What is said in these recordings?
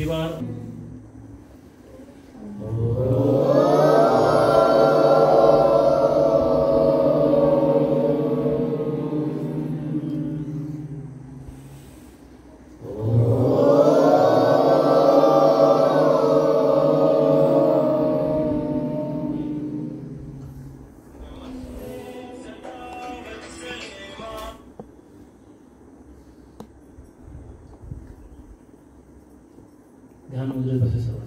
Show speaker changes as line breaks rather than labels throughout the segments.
शिवार ध्यान मुद्रेत बसे सर्व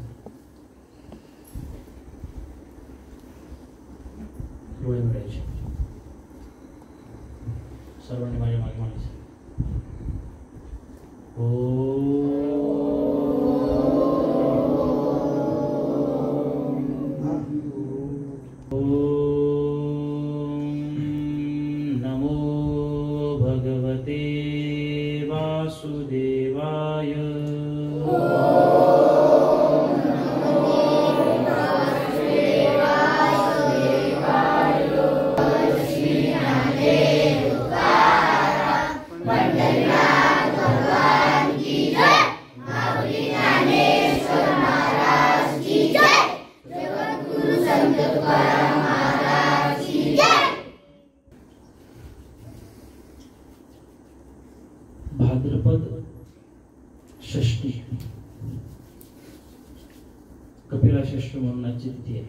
डोळे मिळायचे सर्वांनी माझ्या मागे म्हणायचे नमो भगवते वासुदेवाय भाद्रपद षष्ठी कपिला षष्ठी म्हणून आजची तिथी आहे.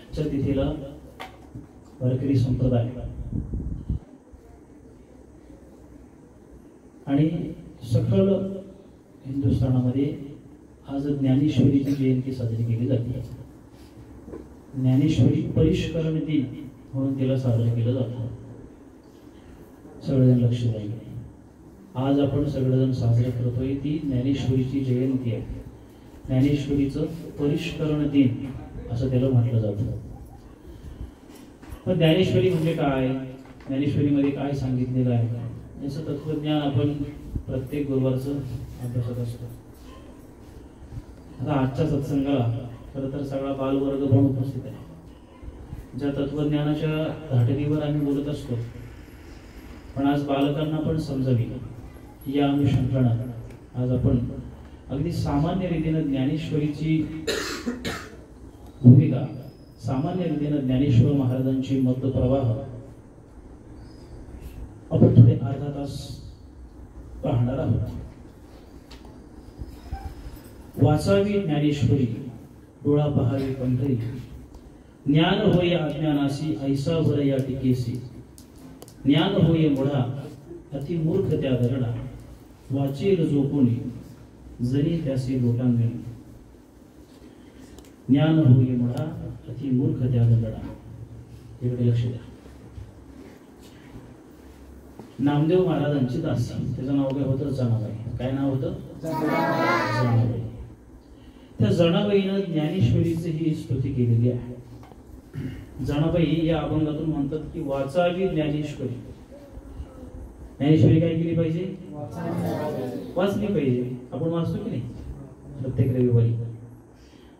आजच्या तिथीला वारकरी संप्रदाय आणि सकल हिंदुस्थानामध्ये आज ज्ञानेश्वरीची जयंती साजरी केली जाते. ज्ञानेश्वरी परिष्करण दिन म्हणून तिला साजरं केलं जातं. सगळेजण लक्ष द्यायला आज आपण सगळेजण साजरे करतोय ती ज्ञानेश्वरीची जयंती आहे. ज्ञानेश्वरीचं परिष्करण दिन असं त्याला म्हटलं जातं. पण ज्ञानेश्वरी म्हणजे काय, ज्ञानेश्वरीमध्ये काय सांगितलेलं आहे याचं तत्वज्ञान आपण प्रत्येक गुरुवारचं अभ्यासत असतो. आता आजच्या सत्संगाला खरं तर सगळा बालवर्ग पण उपस्थित आहे. ज्या तत्वज्ञानाच्या धाटणीवर आम्ही बोलत असतो पण आज बालकांना पण समजावी या अनुषंगानं आज आपण अगदी सामान्य रीतीनं ज्ञानेश्वरीची भूमिका, सामान्य रीतीनं ज्ञानेश्वर महाराजांची मतप्रवाह आपण थोडे अर्धा तास पाहणार आहोत. वाचावी ज्ञानेश्वरी डोळा पहावी पंढरी, ज्ञान होय अज्ञानासी ऐसा वर या टिकेसी, ज्ञान होय मुढा अति मूर्ख त्या दरडा, वाचेल जो कोणी जरी त्यासी लोटांगणी, ज्ञान होय मुढा अति मूर्ख त्या दरडा. इकडे लक्ष द्या. नामदेव महाराजांची दासी, त्याचं नाव काय होतं? जनाबाई. काय नाव होतं? जनाबाई. त्या जनाबाईनं ज्ञानेश्वरीची ही स्तुती केलेली आहे. जनाबाई या अभंगातून म्हणतात की वाचावी ज्ञानेश्वरी. ज्ञानेश्वरी काय केली पाहिजे? वाचली पाहिजे. आपण वाचतो की नाही प्रत्येक रविवारी?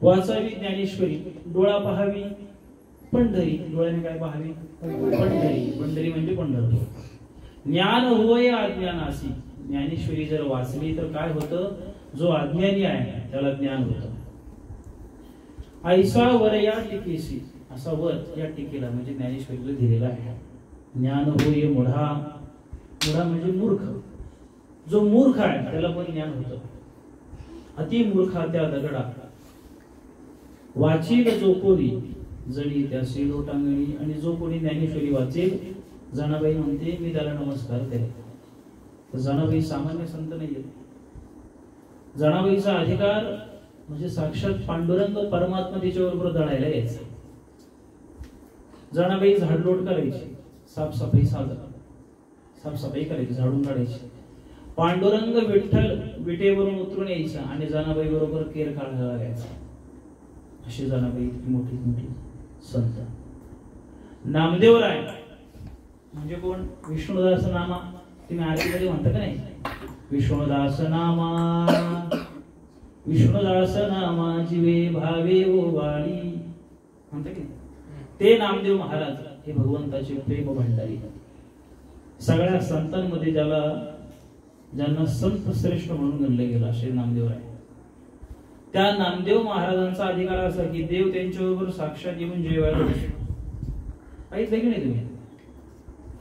वाचावी ज्ञानेश्वरी, डोळा पहावी पंढरी. डोळ्याने काय पाहावी? पंढरी. पंढरी म्हणजे पंढरपूर. ज्ञान होय अज्ञानासी. ज्ञानेश्वरी जर वाचली तर काय होतं? जो अज्ञानी आहे त्याला ज्ञान होतं. ऐसा वर या टिकेसी, असा वर या टीकेला म्हणजे ज्ञानेश्वरीला दिलेला आहे. ज्ञान होय मुढा. मुढा म्हणजे मूर्ख. जो मूर्ख आहे त्याला पण ज्ञान होतं. अति मूर्खा त्या दगडा, वाचील जो कोणी जणी त्यासी लोटांगणी. आणि जो कोणी ज्ञानेश्वरी वाचेल, जनाबाई म्हणते मी त्याला नमस्कार करेल. जनाबाई सामान्य संत नाहीये. जनाबाईचा अधिकार म्हणजे साक्षात पांडुरंग परमात्मा तिच्याबरोबर दळायला यायचं. जनाबाई झाडलोट करायची, साफसफाई करायची, झाडून काढायची. पांडुरंग विठ्ठल विटेवरून उतरून यायचा आणि जनाबाई बरोबर केर काढायला लागायचा. अशी जनाबाई मोठी मोठी संत. नामदेवराय म्हणजे कोण? विष्णुदास नामा. तुम्ही आरतीमध्ये म्हणता का नाही? विष्णुदास नामा, विष्णुदास नामा जीवे भावे ओवाळी म्हणता की ते नामदेव महाराज हे भगवंताचे प्रेम भंडारी. सगळ्या संतांमध्ये ज्याला ज्यांना संत श्रेष्ठ म्हणून गणलं गेलं असे नामदेव आहे. त्या नामदेव महाराजांचा अधिकार असा की देव त्यांच्याबरोबर साक्षात येऊन जेवायला बसतो. ऐकलं की नाही तुम्ही?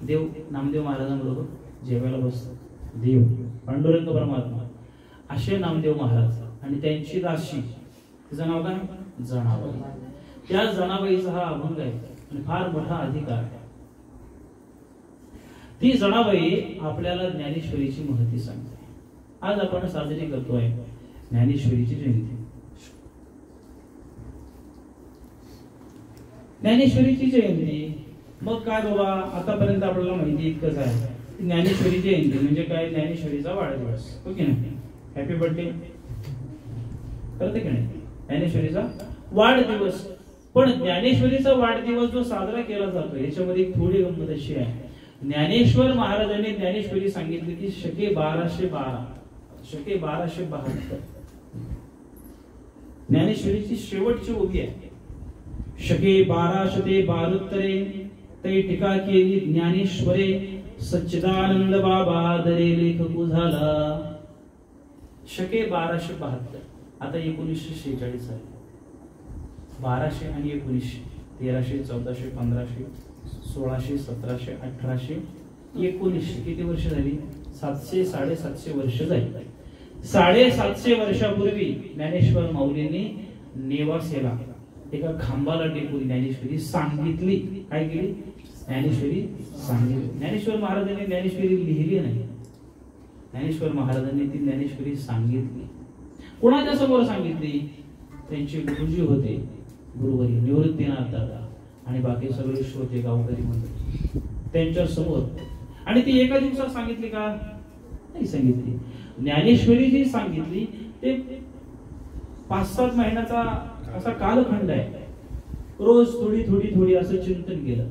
देव नामदेव महाराजांबरोबर जेवायला बसतो. देव पांडुरंग परमात्मा असे नामदेव महाराज आणि त्यांची दासी, तिचं नाव काय? जनाबाई. त्या जनाबाईचा हा अभंग आहे आणि फार मोठा अधिकार आहे. ती जनाबाई आपल्याला ज्ञानेश्वरीची महती सांगते. आज आपण साजरी करतोय ज्ञानेश्वरीची जयंती. ज्ञानेश्वरीची जयंती मग काय बाबा, आतापर्यंत आपल्याला माहिती इतकंच आहे. ज्ञानेश्वरी जयंती म्हणजे काय? ज्ञानेश्वरीचा वाढदिवस, हो की नाही? हॅपी बर्थडे करते की नाही? ज्ञानेश्वरीचा वाढदिवस. पण ज्ञानेश्वरीचा वाढदिवस जो साजरा केला जातो याच्यामध्ये एक थोडी गंमत अशी आहे. ज्ञानेश्वर महाराजांनी ज्ञानेश्वरी सांगितली की शके 1212, शके 1272. ज्ञानेश्वरीची शेवटची ओवी आहे. शके 1272 तै टीका केली ज्ञानेश्वरे, सच्चिदानंद बाबा दरे लेखक झाला. शके 1272. आता 1946 आहे. 1200 आणि 1900, 1300, 1400, 1500, 1600, 1700, 1800, 1900 किती वर्ष झाली? 700, 750 वर्ष झाली. 750 वर्षापूर्वी ज्ञानेश्वर माऊलींनी नेवासेला एका खांबाला टेकून ज्ञानेश्वरी सांगितली. काय केली? ज्ञानेश्वरी सांगितली. ज्ञानेश्वर महाराजांनी ज्ञानेश्वरी लिहिली नाही, ज्ञानेश्वर महाराजांनी ती ज्ञानेश्वरी सांगितली. कोणाच्या समोर सांगितली? त्यांचे गुरुजी होते, गुरुवरी निवृत्तीनाथ दादा आणि बाकी सगळे श्रोते गावकरी मंडळी त्यांच्या समोर. आणि ती एका दिवसात सांगितली का? नाही सांगितली. ज्ञानेश्वरी जी सांगितली ते 5-7 महिन्याचा असा कालखंड आहे. रोज थोडी थोडी थोडी असं चिंतन केलं.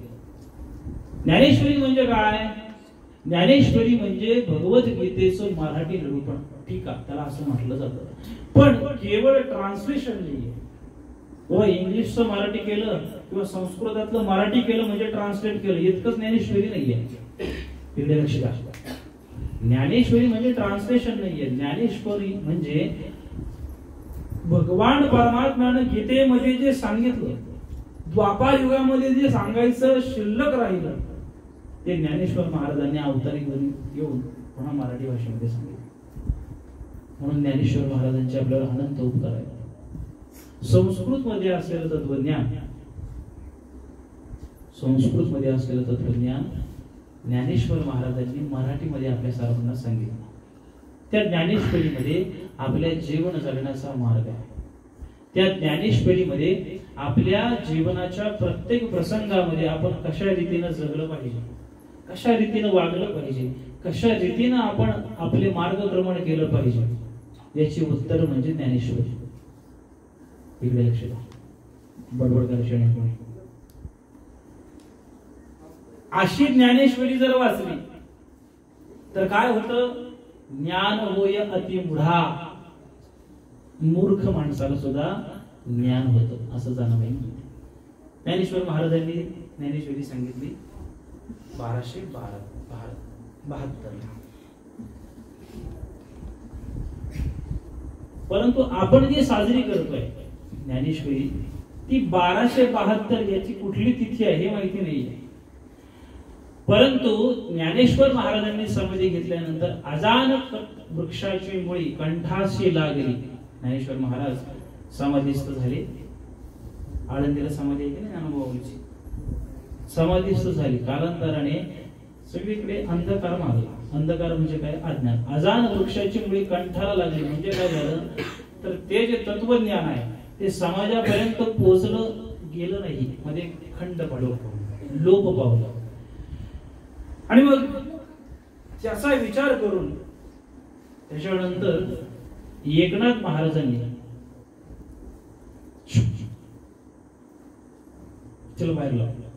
ज्ञानेश्वरी म्हणजे काय? ज्ञानेश्वरी म्हणजे भगवद्गीतेचं मराठी निरूपण. ठीक आहे, त्याला असं म्हटलं जातं. पण केवळ ट्रान्सलेशन नाहीये. किंवा इंग्लिशचं मराठी केलं किंवा संस्कृतातलं मराठी केलं म्हणजे ट्रान्सलेट केलं इतकंच ज्ञानेश्वरी नाहीये. इकडे लक्ष द्या. ज्ञानेश्वरी म्हणजे ट्रान्सलेशन नाहीये. ज्ञानेश्वरी म्हणजे भगवान परमात्म्यानं गीतेमध्ये जे सांगितलं, द्वापार युगामध्ये जे सांगायचं शिल्लक राहिलं, ते ज्ञानेश्वर महाराजांनी अवतारी घेऊन पुन्हा मराठी भाषेमध्ये सांगितलं. म्हणून ज्ञानेश्वर महाराजांचे आपल्याला अनंत उपकार आहेत. संस्कृत मध्ये असलेलं तत्वज्ञान, संस्कृत मध्ये असलेलं तत्वज्ञान ज्ञानेश्वर महाराजांनी मराठीमध्ये आपल्या सर्वांना सांगितलं. त्या ज्ञानेश्वरीमध्ये आपल्या जीवन जगण्याचा मार्ग आहे. त्या ज्ञानेश्वरीमध्ये आपल्या जीवनाच्या प्रत्येक प्रसंगामध्ये आपण कशा रीतीने जगलं पाहिजे, कशा रीतीने वागलं पाहिजे, कशा रीतीने आपण आपले मार्गक्रमण केलं पाहिजे, याची उत्तर म्हणजे ज्ञानेश्वरी. इकडे लक्ष द्या. बडबड करायची नाही. अशी ज्ञानेश्वरी जर वाचली तर काय होतं? ज्ञान होय अतिमूढा. मूर्ख माणसाला सुद्धा ज्ञान होतं असं जाणवलं. ज्ञानेश्वर महाराजांनी ज्ञानेश्वरी सांगितली 1272. परंतु आपण जी साजरी करतोय ज्ञानेश्वरी ती 1272 याची कुठली तिथी आहे हे माहिती नाहीये. परंतु ज्ञानेश्वर महाराजांनी समाधी घेतल्यानंतर अजानक वृक्षाची मुळी कंठाशी लागली. ज्ञानेश्वर महाराज समाधीस्थ झाले. आळंदीला समाधी आहे की नाही ज्ञानोबाची, समाधीस्थ झाली. कालांतराने सगळीकडे अंधकार मागला. अंधकार म्हणजे काय? अज्ञान. अजान वृक्षाची मुळी कंठाला लागली म्हणजे काय झालं तर ते जे तत्वज्ञान आहे ते समाजापर्यंत पोहोचलं गेलं नाही, मध्ये खंड पडलो, लोप पावला. आणि मग त्याचा विचार करून त्याच्यानंतर एकनाथ महाराजांनी चलो बाहेर लावलं,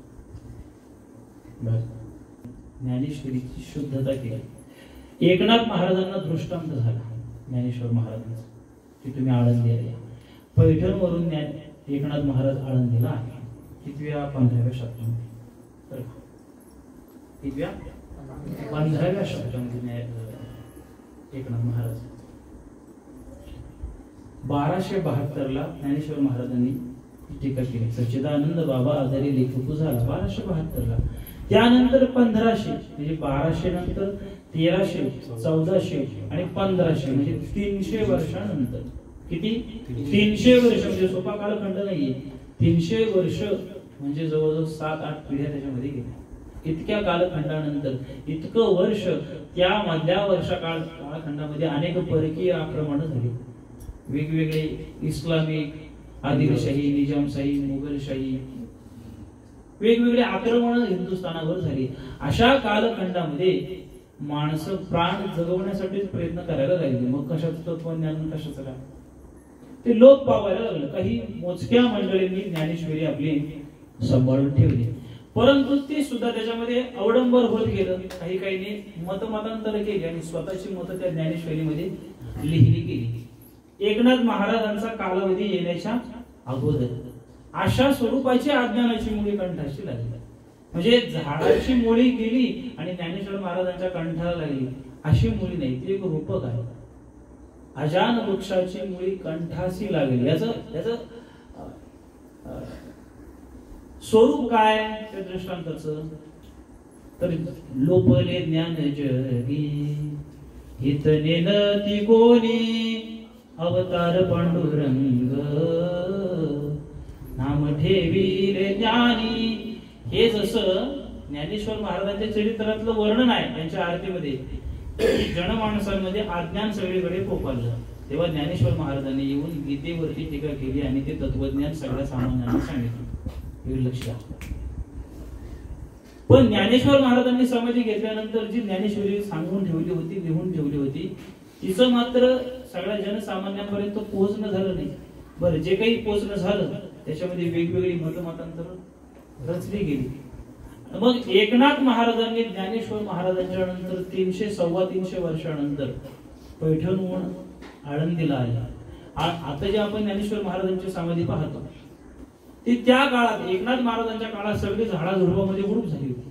ज्ञानेश्वरीची शुद्धता केली. एकनाथ महाराजांना दृष्टांत झाला ज्ञानेश्वर महाराजांचा की तुम्ही आळंदीला या. पैठणवरून एकनाथ महाराज आळंदीला आहे. कितव्या? 15व्या शतकामध्ये. तर 15व्या शतकामध्ये एकनाथ महाराज. 1272 ज्ञानेश्वर महाराजांनी टीका केली. सच्चिदानंद बाबा आधारी लेखक झाला 1272. त्यानंतर 1500 म्हणजे 1200 नंतर 1300, 1400 आणि 1500 म्हणजे 300 वर्षानंतर. किती? 300 वर्ष म्हणजे सोपा कालखंड नाहीये. 300 वर्ष म्हणजे जवळजवळ 7-8 पिढ्या त्याच्यामध्ये गेल्या. इतक्या कालखंडानंतर इतकं वर्ष त्या मधल्या कालखंडामध्ये अनेक परकीय आक्रमण झाली. वेगवेगळे इस्लामिक, आदिलशाही, निजामशाही, मुघलशाही वेगवेगळे आक्रमण हिंदुस्थानावर झाली. अशा कालखंडामध्ये माणसं प्राण जगवण्यासाठी प्रयत्न करायला लागले. मग कशाचं तत्वज्ञान, कशाचं काय ते लोप पावायला लागलं. काही मोजक्या मंडळींनी ज्ञानेश्वरी आपली सांभाळून ठेवली, परंतु ते सुद्धा त्याच्यामध्ये अवडंबर होत गेलं. काही मतमतांतर केली आणि स्वतःची मतं त्या ज्ञानेश्वरीमध्ये लिहिली गेली. एकनाथ महाराजांचा कालावधी येण्याच्या अगोदर अशा स्वरूपाची अज्ञानाची मुळी कंठाशी लागली. म्हणजे झाडाची मुळी गेली आणि ज्ञानेश्वर महाराजांच्या कंठाला लागली अशी मुळी नाही, ती एक रूपक आहे. अजान वृक्षाची मुळी कंठाशी लागली. याच स्वरूप काय त्या दृष्टांताचं? तर लोपले ज्ञान जगी हितने नती कोणी अवतार पांडुरंग नाम ठेविले ज्ञानी. हे जसं ज्ञानेश्वर महाराजांच्या चरित्रातलं वर्णन आहे त्यांच्या आरतीमध्ये, जनमानसांमध्ये अज्ञान सगळीकडे पोपारलं, तेव्हा ज्ञानेश्वर महाराजांनी येऊन गीतेवरती टीका केली आणि ते तत्वज्ञान सगळ्या सामान्यांना सांगितलं. लक्षात. पण ज्ञानेश्वर महाराजांनी समाधी घेतल्यानंतर जी ज्ञानेश्वरी सांगून ठेवली होती, लिहून ठेवली होती, तिचं मात्र सगळ्या जनसामान्यांपर्यंत पोहोचणं झालं नाही. बरं, जे काही पोहोचणं झालं त्याच्यामध्ये वेगवेगळी मतमतांतर रचली गेली. मग एकनाथ महाराजांनी ज्ञानेश्वर महाराजांच्या नंतर 300-325 वर्षानंतर पैठणहून आळंदीला आला. आता जे आपण ज्ञानेश्वर महाराजांची समाधी पाहतो ती त्या काळात एकनाथ महाराजांच्या काळात सगळी झाडाझुडपामध्ये गुडूप झाली होती,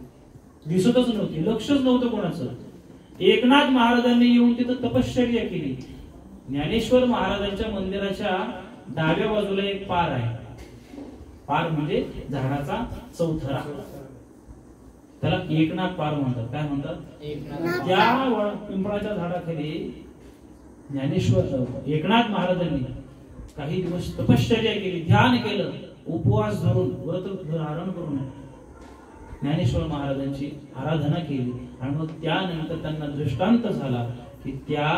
दिसतच नव्हती, लक्षच नव्हतं कोणाचं. एकनाथ महाराजांनी येऊन तिथं तपश्चर्या केली. ज्ञानेश्वर महाराजांच्या मंदिराच्या डाव्या बाजूला एक पार आहे. पार म्हणजे झाडाचा चौथरा, त्याला एकनाथ पार म्हणतात. काय म्हणतात? त्या पिंपळाच्या झाडाखाली ज्ञानेश्वर एकनाथ महाराजांनी काही दिवस तपश्चर्या केली, ध्यान केलं, उपवास धरून, व्रत धारण करून ज्ञानेश्वर महाराजांची आराधना केली. आणि मग त्यानंतर त्यांना दृष्टांत झाला की त्या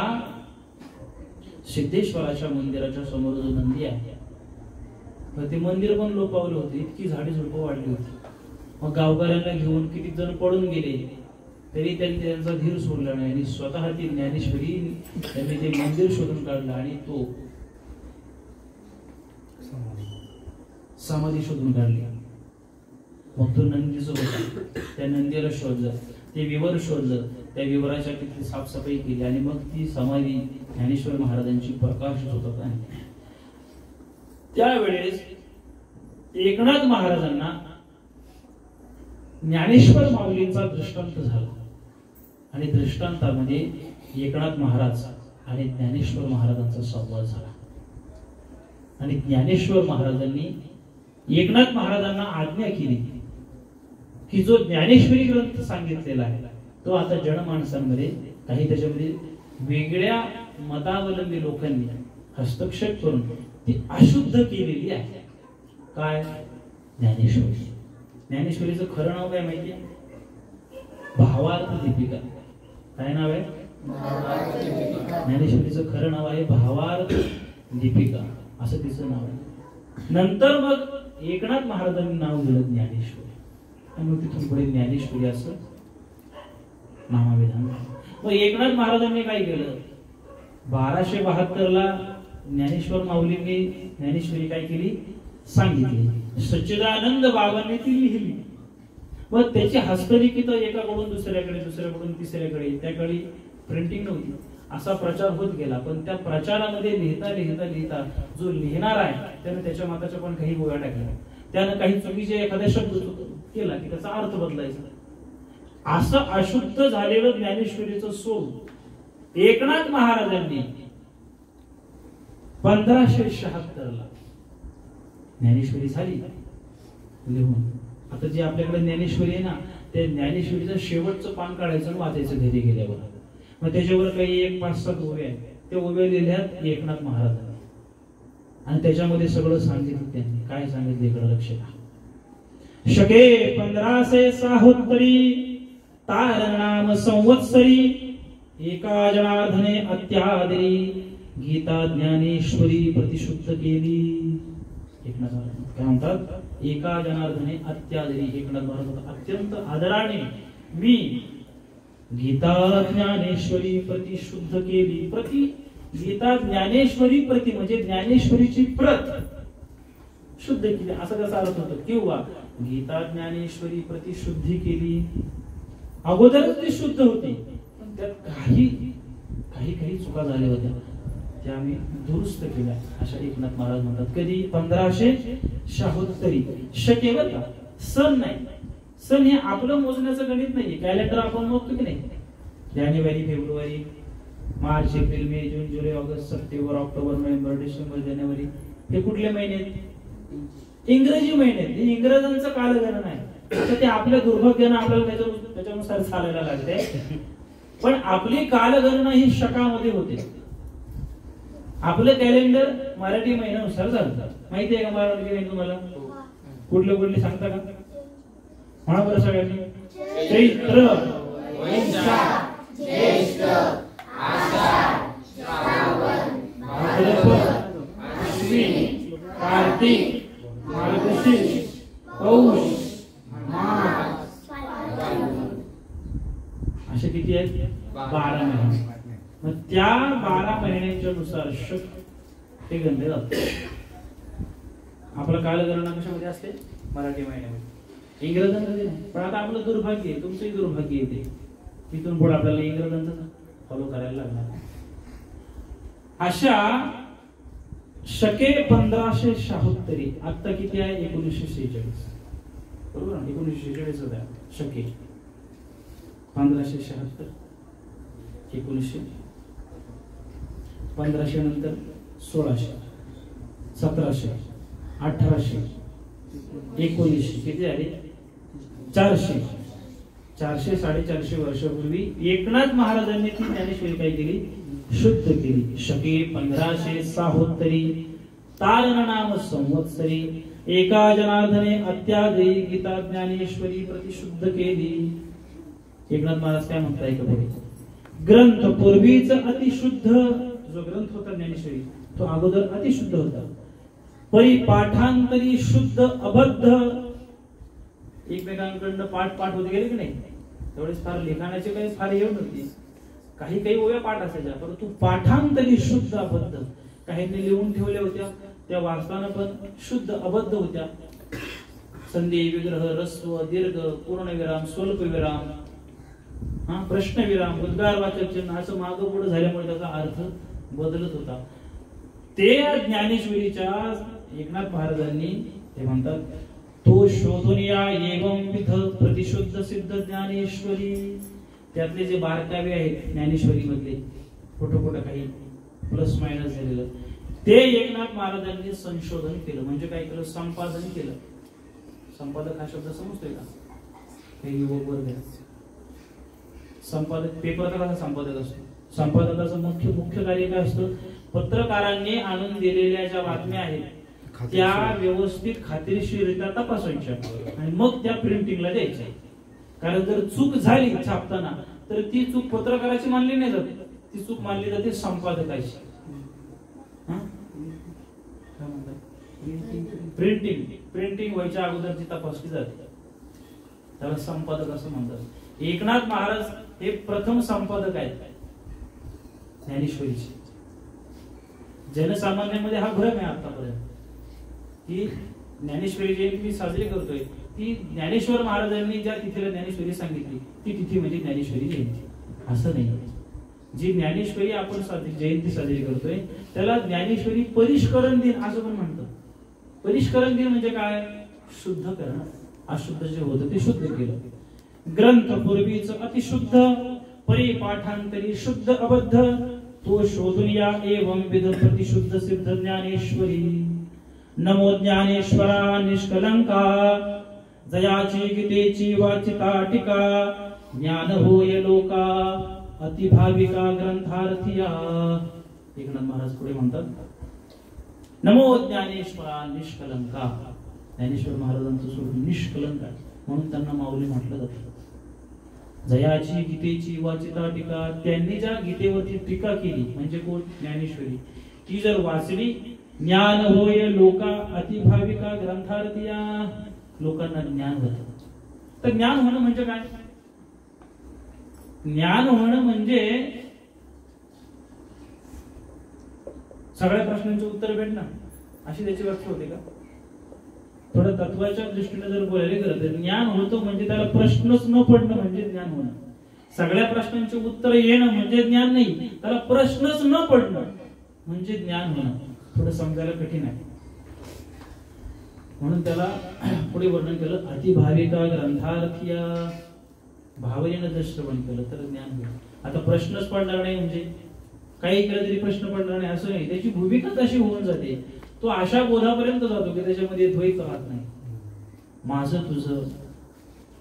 सिद्धेश्वराच्या मंदिराच्या समोर जो नंदी आहे ते मंदिर पण लोपावलं होते, इतकी झाडी झुडपं वाढली होती. मग गावकऱ्यांना घेऊन किती जण पळून गेले तरी त्यांनी त्यांचा धीर सोडला नाही आणि स्वतः ती ज्ञानेश्वरी त्यांनी ते मंदिर शोधून काढलं आणि तो समाधी शोधून काढली. मग तो नंदीचं होता, त्या नंदीला शोधलं, ते विवर शोधलं, त्या विवराच्या तिथली साफसफाई केली आणि मग ती समाधी ज्ञानेश्वर महाराजांची प्रकाशित होत आहे. त्यावेळेस एकनाथ महाराजांना ज्ञानेश्वर माऊलींचा दृष्टांत झाला आणि दृष्टांतामध्ये एकनाथ महाराज आणि ज्ञानेश्वर महाराजांचा संवाद झाला. आणि ज्ञानेश्वर महाराजांनी एकनाथ महाराजांना आज्ञा केली की जो ज्ञानेश्वरी ग्रंथ सांगितलेला आहे तो आता जनमानसांमध्ये काही त्याच्यामध्ये वेगळ्या मतावलंबी लोकांनी हस्तक्षेप करून ती अशुद्ध केलेली आहे. काय? ज्ञानेश्वरी. ज्ञानेश्वरीचं खरं नाव काय माहितीये? भावार्थ दीपिका. काय नाव आहे? ज्ञानेश्वरीचं खरं नाव आहे भावार्थ दीपिका, असं तिचं नाव आहे. नंतर मग एकनाथ महाराजांनी नाव दिलं ज्ञानेश्वरी आणि मग तिथून पुढे ज्ञानेश्वरी असं नामविधान. मग एकनाथ महाराजांनी काय केलं? 1272 ज्ञानेश्वर माऊलींनी ज्ञानेश्वरी काय केली? सांगितली. सच्चिदानंद बाबांनी ती लिहिली. मग त्याची हस्तलिखित एकाकडून दुसऱ्याकडे, दुसऱ्याकडून तिसऱ्याकडे, त्याकडे प्रिंटिंग नव्हती, असा प्रचार होत गेला. पण त्या प्रचारामध्ये लिहिता लिहिता लिहिता जो लिहिणार आहे त्याने त्याच्या मताच्या पण काही गोळ्या टाकल्या, त्यानं काही चुकीचे एखादा शब्द केला की त्याचा अर्थ बदलायचा. असं अशुद्ध झालेलं ज्ञानेश्वरीचं सोड एकनाथ महाराजांनी 1576 ला ज्ञानेश्वरी झाली लिहून. आता जी आपल्याकडे ज्ञानेश्वरी आहे ना, त्या ज्ञानेश्वरीचं शेवटचं पान काढायचं आणि वाचायचं घरी गेल्यावर. मग त्याच्यावर काही 1-5-7 ओव्या आहेत, त्या ओव्या लिहिल्यात एकनाथ महाराजांनी आणि त्याच्यामध्ये सगळं सांगितलं. त्यांनी काय सांगितलं इकडे लक्ष द्या. शके 1576 तारनाम संवत्सरी एका जनार्दने अत्यादरी गीता ज्ञानेश्वरी प्रतिशुद्ध केली. एकनाथ महाराज काय म्हणतात? एका जनार्दने अत्यादरी. एकनाथ महाराज अत्यंत आदराने मी गीता ज्ञानेश्वरी प्रतिशुद्ध केली. प्रति गीता ज्ञानेश्वरी प्रति म्हणजे ज्ञानेश्वरीची प्रत शुद्ध केली असं कसा अर्थ होतो. किंवा गीता ज्ञानेश्वरी प्रतिशुद्धी केली. अगोदर ती शुद्ध होती पण त्यात काही चुका झाल्या होत्या, त्या आम्ही दुरुस्त केल्या अशा एकनाथ महाराज म्हणतात. कधी? 1576. शकेवर का सन नाही. सन हे आपलं मोजण्याचं गणित नाही. कॅलेंडर आपण मोजतो की नाही? जानेवारी, फेब्रुवारी, मार्च, एप्रिल, मे, जून, जुलै, ऑगस्ट, सप्टेंबर, ऑक्टोबर, नोव्हेंबर, डिसेंबर, जानेवारी हे कुठले महिने आहेत? इंग्रजी महिने आहेत. इंग्रजांचं कालगणन आहे. तर ते आपल्या दुर्भाग्यानं आपल्याला त्याच्यानुसार चालायला लागते. पण आपली कालगणना ही शकामध्ये होते. आपलं कॅलेंडर मराठी महिन्यानुसार चालतं. माहिती आहे का मराठी महिने तुम्हाला? कुठले सांगता का? म्हणा बरं सगळ्यांनी. चैत्र, वैशाख, ज्येष्ठ, आषाढ, श्रावण, भाद्रपद, अश्विन, कार्तिक, मार्गशीर्ष, पौष, माघ, असे किती आहेत? 12 महिने. मग त्या 12 महिन्यांच्या नुसार ते गणले जातात. आपलं कालगणना कशामध्ये असते? मराठी महिन्यामध्ये. इंग्रजांमध्ये नाही. पण आता आपलं दुर्भाग्य आहे, तुमचंही दुर्भाग्य येते. तिथून पुढे आपल्याला इंग्रजांचं फॉलो करायला लागणार. अशा शके 1576. आता किती आहे? 1946. बरोबर ना? 1946 होता शके. 1576, 1900, 1500 नंतर 1600, 1700, 1800, 1900 किती झाले? 400. 400-450 वर्षापूर्वी एकनाथ महाराजांनी ती ज्ञानेश्वरी काय केली? शुद्ध केली. शके 1576 तारनाम संवत्सरी एका जनार्दने अत्यादरी गीता ज्ञानेश्वरी प्रतिशुद्ध केली. एकनाथ महाराज काय म्हणताय का पुढे? ग्रंथ पूर्वीच अतिशुद्ध, जो ग्रंथ होता ज्ञानेश्वरी तो अगोदर अतिशुद्ध होता. परिपाठांतरी शुद्ध अबद्ध. एकमेकांकडनं पाठ होत गेले की नाही? तेवढेच फार लिखाणाचे काही फार येऊ नव्हती. काही ओव्या पाठ असायच्या, परंतु पाठांतरी शुद्ध अबद्ध. काहींनी लिहून ठेवल्या होत्या, त्या वाचताना पण शुद्ध अबद्ध होत्या. संधी, विग्रह, रस्व, दीर्घ, पूर्णविराम, स्वल्पविराम, प्रश्नविराम, उद्गारवाचक चिन्ह असं मागं पुढे झाल्यामुळे त्याचा अर्थ बदलत होता. ते ज्ञानेश्वरीच्या एकनाथ महाराजांनी ते म्हणतात, तो शोधून या एवं विध प्रतिशुद्ध सिद्ध ज्ञानेश्वरी. त्यातले जे बारकावे आहेत ज्ञानेश्वरी मधले, कुठं काही प्लस मायनस झालेलं, ते एकनाथ महाराजांनी संशोधन केलं. म्हणजे काय केलं? संपादन केलं. संपादक हा शब्द समजतोय का? काही युवक वर्ग संपादक, पेपरचा कसा संपादक असतो? संपादकाचं मुख्य कार्य काय असतं? पत्रकारांनी आणून दिलेल्या ज्या बातम्या आहेत त्या व्यवस्थित खात्रीशीररित्या तपासायच्या आणि मग त्या प्रिंटिंगला द्यायच्या. कारण जर चूक झाली छापताना तर ती चूक पत्रकाराची मानली नाही जात, ती चूक मानली जाते संपादकाची. प्रिंटिंग व्हायच्या अगोदर ती तपासली जाते, त्याला संपादक असं म्हणतात. एकनाथ महाराज हे प्रथम संपादक आहेत ज्ञानेश्वरीचे. जनसामान्यांमध्ये हा भ्रम आहे आतापर्यंत की ज्ञानेश्वरी जयंती मी साजरी करतोय, ती ज्ञानेश्वर महाराजांनी ज्या तिथीला ज्ञानेश्वरी सांगितली ती तिथी म्हणजे ज्ञानेश्वरी जयंती. असं नाही. जी ज्ञानेश्वरी आपण जयंती साजरी करतोय त्याला ज्ञानेश्वरी परिष्करण दिन असं पण म्हणतात. परिष्करण दिन म्हणजे काय? शुद्ध करणं. अशुद्ध जे होतं ते शुद्ध केलं. ग्रंथ पूर्वीच अतिशुद्ध परिपाठांतरी शुद्ध अबद्ध तो शोधून या एवं विध प्रतिशुद्ध सिद्ध ज्ञानेश्वरी. नमो ज्ञानेश्वरा निष्कलंका जयाची गीतेची वाचिता टीका ज्ञान होय लोका अतिभाविका ग्रंथार्थिया. एकनाथ महाराज पुढे म्हणतात नमो ज्ञानेश्वरा निष्कलंका. ज्ञानेश्वर महाराजांचं स्वरूप निष्कलंक आहे म्हणून त्यांना माऊली म्हटलं जातं. जयाची गीतेची वाचिता टीका, त्यांनी ज्या गीतेवरती टीका केली म्हणजे कोण? ज्ञानेश्वरी. ती जर वाचली ज्ञान होय लोका अतिभाविका ग्रंथार्थिया, लोकांना ज्ञान होतं. तर ज्ञान होणं म्हणजे काय? ज्ञान होणं म्हणजे सगळ्या प्रश्नांचे उत्तर भेटणं अशी त्याची व्याख्या होते का? थोडं तत्वाच्या दृष्टीने जर बोलायला गेलं तर ज्ञान होतं म्हणजे त्याला प्रश्नच न पडणं म्हणजे ज्ञान होणं. सगळ्या प्रश्नांचे उत्तर येणं म्हणजे ज्ञान नाही, त्याला प्रश्नच न पडणं म्हणजे ज्ञान होणं. थोडं समजायला कठीण आहे म्हणून त्याला पुढे वर्णन केलं अतिभाविका ग्रंथार्थिया. भावनेनं जर श्रवण केलं तर ज्ञान होईल. आता प्रश्नच पडणार नाही म्हणजे काही केलं तरी प्रश्न पडणार नाही असं नाही, त्याची भूमिकाच अशी होऊन जाते. तो अशा बोधापर्यंत जातो की त्याच्यामध्ये द्वैत राहत नाही. माझं तुझं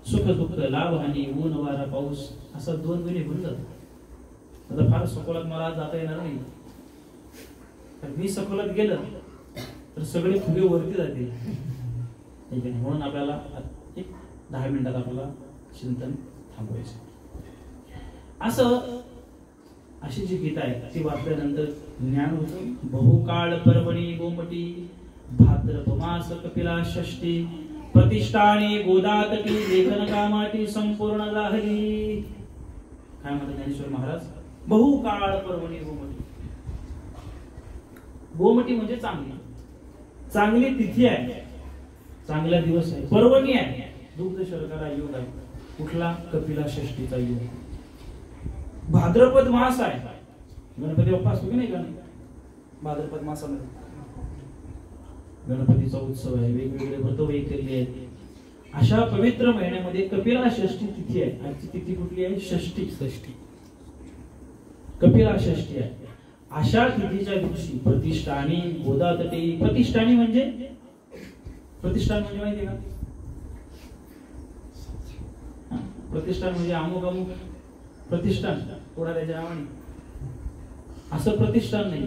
सुख दुःख लाभ हानी ऊन वारा पाऊस असा दोन महिने होऊन जातो. आता फार सखोलात मला जाता येणार नाही, मी सखोलात गेलं तर सगळे फुगे वरती जातील. म्हणून आपल्याला एक 10 मिनिटात आपल्याला चिंतन थांबवायचं. असं अशी जी गीता आहे ती वाचल्यानंतर ज्ञान होतं. बहुकाळ पर्वणी गोमटी भाद्रपद मास कपिला षष्टी प्रतिष्ठानी गोदातटी लेखन कामाटी संपूर्ण झाली. काय म्हणतात ज्ञानेश्वर महाराज? बहुकाळ पर्वणी गोमटी. गोमटी म्हणजे चांगली चांगली तिथी आहे, चांगला दिवस आहे, पर्वणी आहे, दुग्ध शर्करा योग आहे. कुठला? कपिला षष्टीचा योग. भाद्रपद मास आहे, गणपती बाप्पा असतो की नाही का? भाद्रपद मासामध्ये गणपतीचा उत्सव आहे, वेगवेगळे व्रत वैकल्य आहेत. अशा पवित्र महिन्यामध्ये कपिला षष्टी तिथी आहे. आजची तिथी कुठली आहे? षष्टी. कपिला षष्टी आहे. अशा तिथीच्या दिवशी प्रतिष्ठानी गोदातटी. प्रतिष्ठानी म्हणजे प्रतिष्ठान म्हणजे माहिती का? प्रतिष्ठान म्हणजे अमुक अमुक प्रतिष्ठान थोडा त्याच्या नावाने असं प्रतिष्ठान नाही.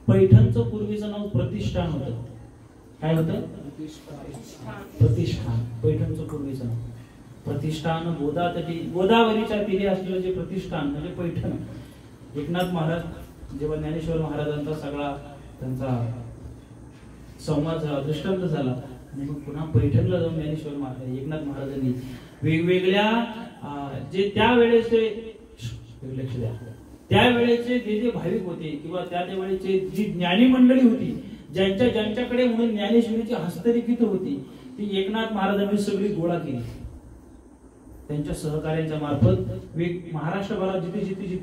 पैठणचं पूर्वीचं नाव प्रतिष्ठान होतं. काय होतं? प्रतिष्ठान. पैठणचं पूर्वीचं नाव प्रतिष्ठान. गोदातटी गोदावरीच्या तीरी असलेलं जे प्रतिष्ठान म्हणजे पैठण. एकनाथ महाराज जेव्हा ज्ञानेश्वर महाराजांचा सगळा त्यांचा संवाद झाला, दृष्टांत झाला आणि मग पुन्हा पैठणला जाऊन ज्ञानेश्वर महाराज एकनाथ महाराजांनी वेगवेगळ्या जे त्यावेळेचे लक्ष द्या त्यावेळेचे जे भाविक होते किंवा त्यावेळेचे जी ज्ञानी मंडळी होती ज्यांच्याकडे म्हणून ज्ञानेश्वरीची हस्तलिखित होती ती एकनाथ महाराजांनी सगळी गोळा केली. त्यांच्या सहकार्यांच्या मार्फत महाराष्ट्रभरात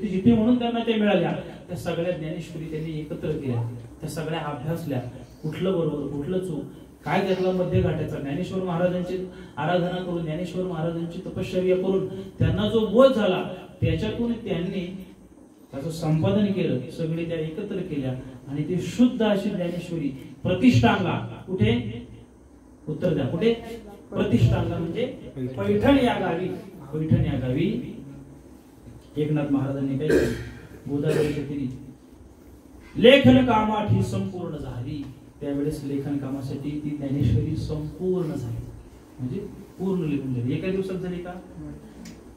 जिथे म्हणून त्यांना ते मिळाल्या त्या सगळ्या ज्ञानेश्वरी त्यांनी एकत्र केल्या. त्या सगळ्या अभ्यासल्या. कुठलं बरोबर कुठलं चूक काय त्यातला मध्य घाटायचा. ज्ञानेश्वर महाराजांची आराधना करून ज्ञानेश्वर महाराजांची तपश्चर्या करून त्यांना जो बोध झाला त्याच्यातून त्यांनी त्याचं संपादन केलं. सगळे त्या एकत्र केल्या आणि ते शुद्ध अशी ज्ञानेश्वरी प्रतिष्ठानला. कुठे? उत्तर द्या. कुठे? प्रतिष्ठानला म्हणजे पैठण या गावी. पैठण या गावी एकनाथ महाराजांनी काय केलं? गोदावरीच्या तीरी लेखन कामाठी संपूर्ण झाली. त्यावेळेस लेखन कामासाठी ती ज्ञानेश्वरी संपूर्ण झाली म्हणजे पूर्ण लिहून झाली. एका दिवसात झाली का?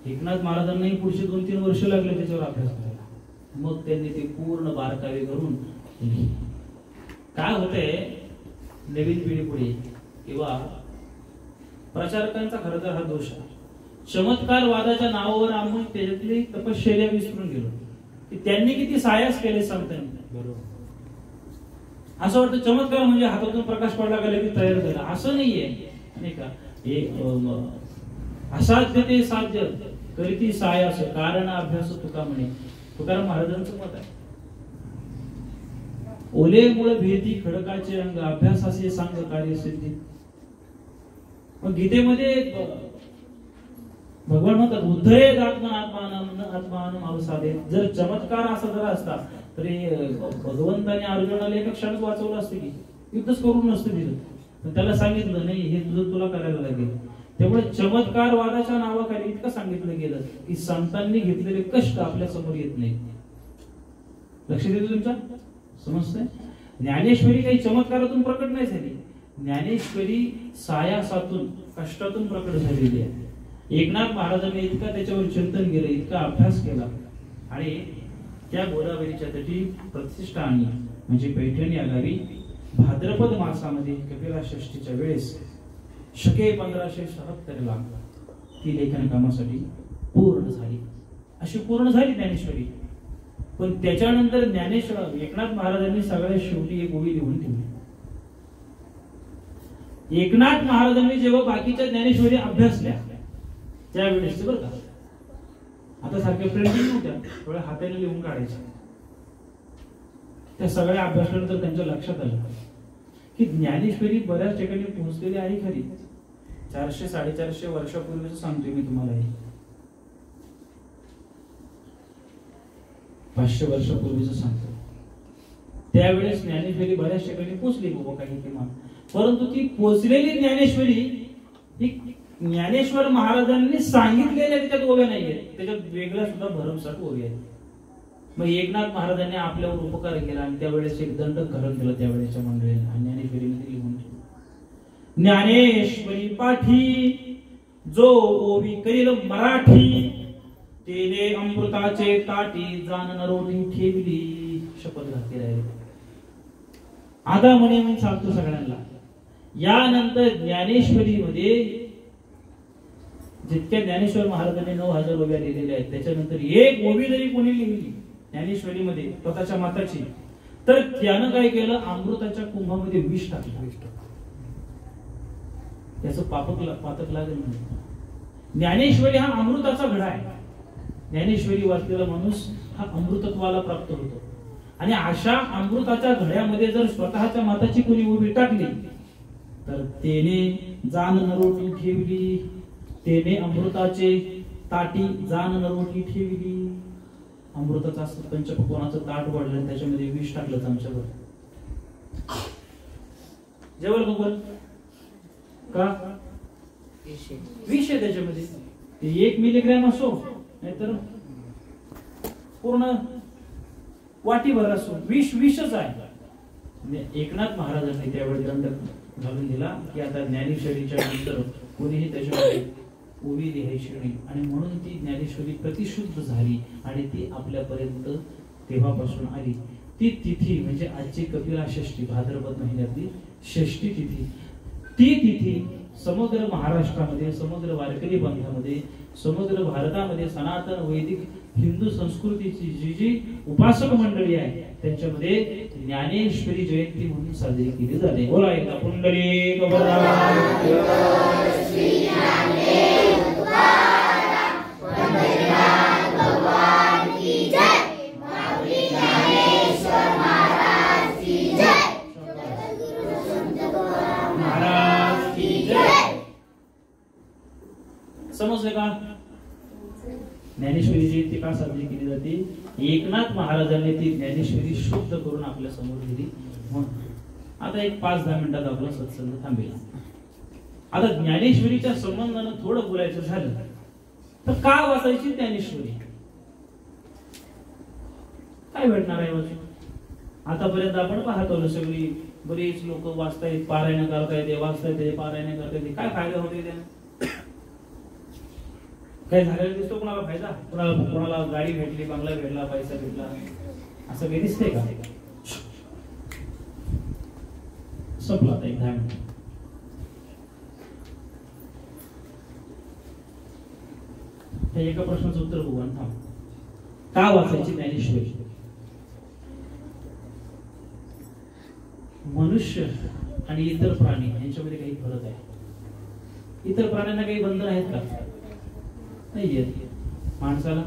एकनाथ महाराजांनाही पुढचे 2-3 वर्ष लागले त्याच्यावर अभ्यास करायला. मग त्यांनी ते पूर्ण बारकावे करून काय होतंय नवीन पिढी पुढे किंवा प्रचारकांचा खरं तर हा दोष आहे. चमत्कारवादाच्या नावावर आम्ही त्याच्यातली तपश्चर्या विसरून गेलो की त्यांनी किती सायास केले सांगताना. बरोबर. असं वाटतं चमत्कार म्हणजे हातातून प्रकाश पडला गेला की तयार झाला. असं नाहीये नाही का? असाध्य ते साध्य करीती सायास कारण अभ्यास तुका म्हणे. तुकाराम महाराजांचं मत आहे. ओले मुळ भेदी खडकाचे अंग अभ्यासाचे सांग कार्य सिद्धी. मग गीतेमध्ये भगवान म्हणतात उद्धरेद आत्मानं मावसादे. जर चमत्कार असा जर असता तरी भगवंताने अर्जुनाला एका क्षणात वाचवलं असतं की युद्धच करून नसतं दिलं. पण त्याला सांगितलं नाही हे तुला करायला लागेल. त्यामुळे चमत्कार वादाच्या नावाखाली इतकं सांगितलं गेलं की संतांनी घेतलेले कष्ट आपल्या समोर येत नाही. लक्ष देतो तुमच्या समजतंय. ज्ञानेश्वरी काही चमत्कारातून प्रकट नाही झाली. ज्ञानेश्वरी सायासातून कष्टातून प्रकट झालेली आहे. एकनाथ महाराजांनी इतका त्याच्यावर चिंतन केलं, इतका अभ्यास केला आणि त्या गोदावरीच्या तटी प्रतिष्ठा आणली. म्हणजे पैठणी या गावी भाद्रपद मासामध्ये कपिला षष्ठीच्या वेळेस शके 1576 ला ती लेखन कामासाठी पूर्ण झाली. अशी पूर्ण झाली ज्ञानेश्वरी. पण त्याच्यानंतर ज्ञानेश्वर एकनाथ महाराजांनी सगळ्यात शेवटी एक ओवी लिहून ठेवली. एकनाथ महाराजांनी जेव्हा बाकीच्या ज्ञानेश्वरी अभ्यासल्या त्यावेळेस बरं का, आता सारख्या प्रिंटिंग नव्हत्या, थोड्या हाताने लिहून काढायच्या. त्या सगळ्या अभ्यासानंतर त्यांच्या लक्षात आलं की ज्ञानेश्वरी बऱ्याच ठिकाणी पोहोचलेली आहे खरी. 400-450 वर्षापूर्वीच सांगतोय मी तुम्हाला. 500 वर्षापूर्वीच सांगतो. त्यावेळेस ज्ञानेश्वरी बऱ्याच ठिकाणी पोहोचली बाबा काही किमान. परंतु ती पोहोचलेली ज्ञानेश्वरी ही ज्ञानेश्वर महाराजांनी सांगितलेल्या त्याच्यात ओव्या नाहीये, त्याच्यात वेगळ्या सुद्धा भरमसाठ ओव्या आहेत. मग एकनाथ महाराजांनी आपल्यावर उपकार केला आणि त्यावेळेस एक दंडकरण केलं त्यावेळेच्या मंडळीने. ज्ञानेश्वरीमध्ये लिहून ज्ञानेश्वरी पाठी जो ओवी करील मराठी तेने अमृताचे ताटी जाण नरोटी ठेवली. शपथ घातली राहिली. आता म्हणे मी सांगतो सगळ्यांना, यानंतर ज्ञानेश्वरी मध्ये जितक्या ज्ञानेश्वर महाराजांनी 9000 ओव्या लिहिलेल्या आहेत त्याच्यानंतर एक ओवी जरी कोणी लिहिली ज्ञानेश्वरीमध्ये स्वतःच्या माताची, तर त्यानं काय केलं, अमृताच्या कुंभामध्ये विष टाकलं. त्याचं पातक लागेल. ज्ञानेश्वरी हा अमृताचा घडा आहे. ज्ञानेश्वरी वाचलेला माणूस हा अमृतत्वाला प्राप्त होतो. आणि अशा अमृताच्या घड्यामध्ये जर स्वतःच्या माताची कोणी उभी टाकली तर तेने जाण नरोटी ठेवली, तेने अमृताचे ताटी जाण नरोटी ठेवली. अमृताचा पंचपक्वानाचं ताट वाढलं, त्याच्यामध्ये विष टाकलं चमच्यावर. जेवळ बघ का विष आहे त्याच्यामध्ये. 1 मिलीग्रॅम असो नाहीतर पूर्ण वाटीभर असो, विषच आहे. एकनाथ महाराजांनी त्यावेळी दंड घालून दिला की आता ज्ञानेश्वरीच्या नंतर कोणीही त्याच्यामध्ये ओवी लिहायची नाही. आणि म्हणून ती ज्ञानेश्वरी प्रतिशुद्ध झाली आणि ती आपल्यापर्यंत तेव्हापासून आली. ती तिथी म्हणजे आजची कपिला षष्ठी, भाद्रपद महिन्यातली षष्ठी तिथी. ती तिथी समग्र महाराष्ट्रामध्ये, समग्र वारकरी पंथामध्ये, समग्र भारतामध्ये सनातन वैदिक हिंदू संस्कृतीची जी जी उपासक मंडळी आहे त्यांच्यामध्ये ज्ञानेश्वरी जयंती म्हणून साजरी केली जाते. बोला एकदा पुंडलिक समजले का? ज्ञानेश्वरी जयंती का साजरी केली जाते? एकनाथ महाराजांनी ती ज्ञानेश्वरी शुद्ध करून आपल्या समोर दिली म्हणून. आता एक 5-10 मिनिटात आपला सत्संग थांबेल. आता ज्ञानेश्वरीच्या संबंधानं थोडं बोलायचं झालं तर का वाचायची ज्ञानेश्वरी? काय भेटणार आहे वाचून? आतापर्यंत आपण पाहतो सगळी बरीच लोक वाचतायत, पारायण करतायत, वाचतायत, पारायण करतायत. काय फायदा होते त्याने? काय झालेलं दिसतो कोणाला फायदा? कोणाला गाडी भेटली, बंगला भेटला, पैसा भेटला, असं काही दिसतंय का? संपला आता एक 10 मिनिट. एका प्रश्नाचं उत्तर बघू आणि थांब. का वाचायची ज्ञानेश्वरी? मनुष्य आणि इतर प्राणी यांच्यामध्ये काही फरक आहे. इतर प्राण्यांना काही बंधन आहेत का? नाही आहेत. माणसाला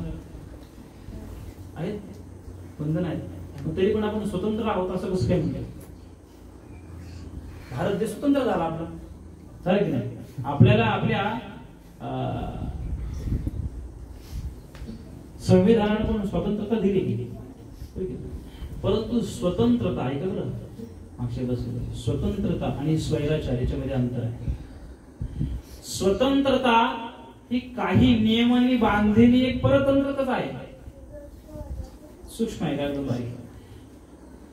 आहेत बंधन आहेत. तरी पण आपण स्वतंत्र आहोत असं कसं काय म्हणतो? भारत देश स्वतंत्र झाला आपला, झालं की नाही? आपल्याला आपल्या संविधानाने पण स्वतंत्रता दिली, परंतु स्वतंत्रता ऐका बरं, मागच्या बसले स्वतंत्रता आणि स्वैराचार याच्यामध्ये अंतर आहे. स्वतंत्रता ही काही नियमांनी बांधलेली एक परतंत्रताच आहे. सूक्ष्म आहे काय बारीक.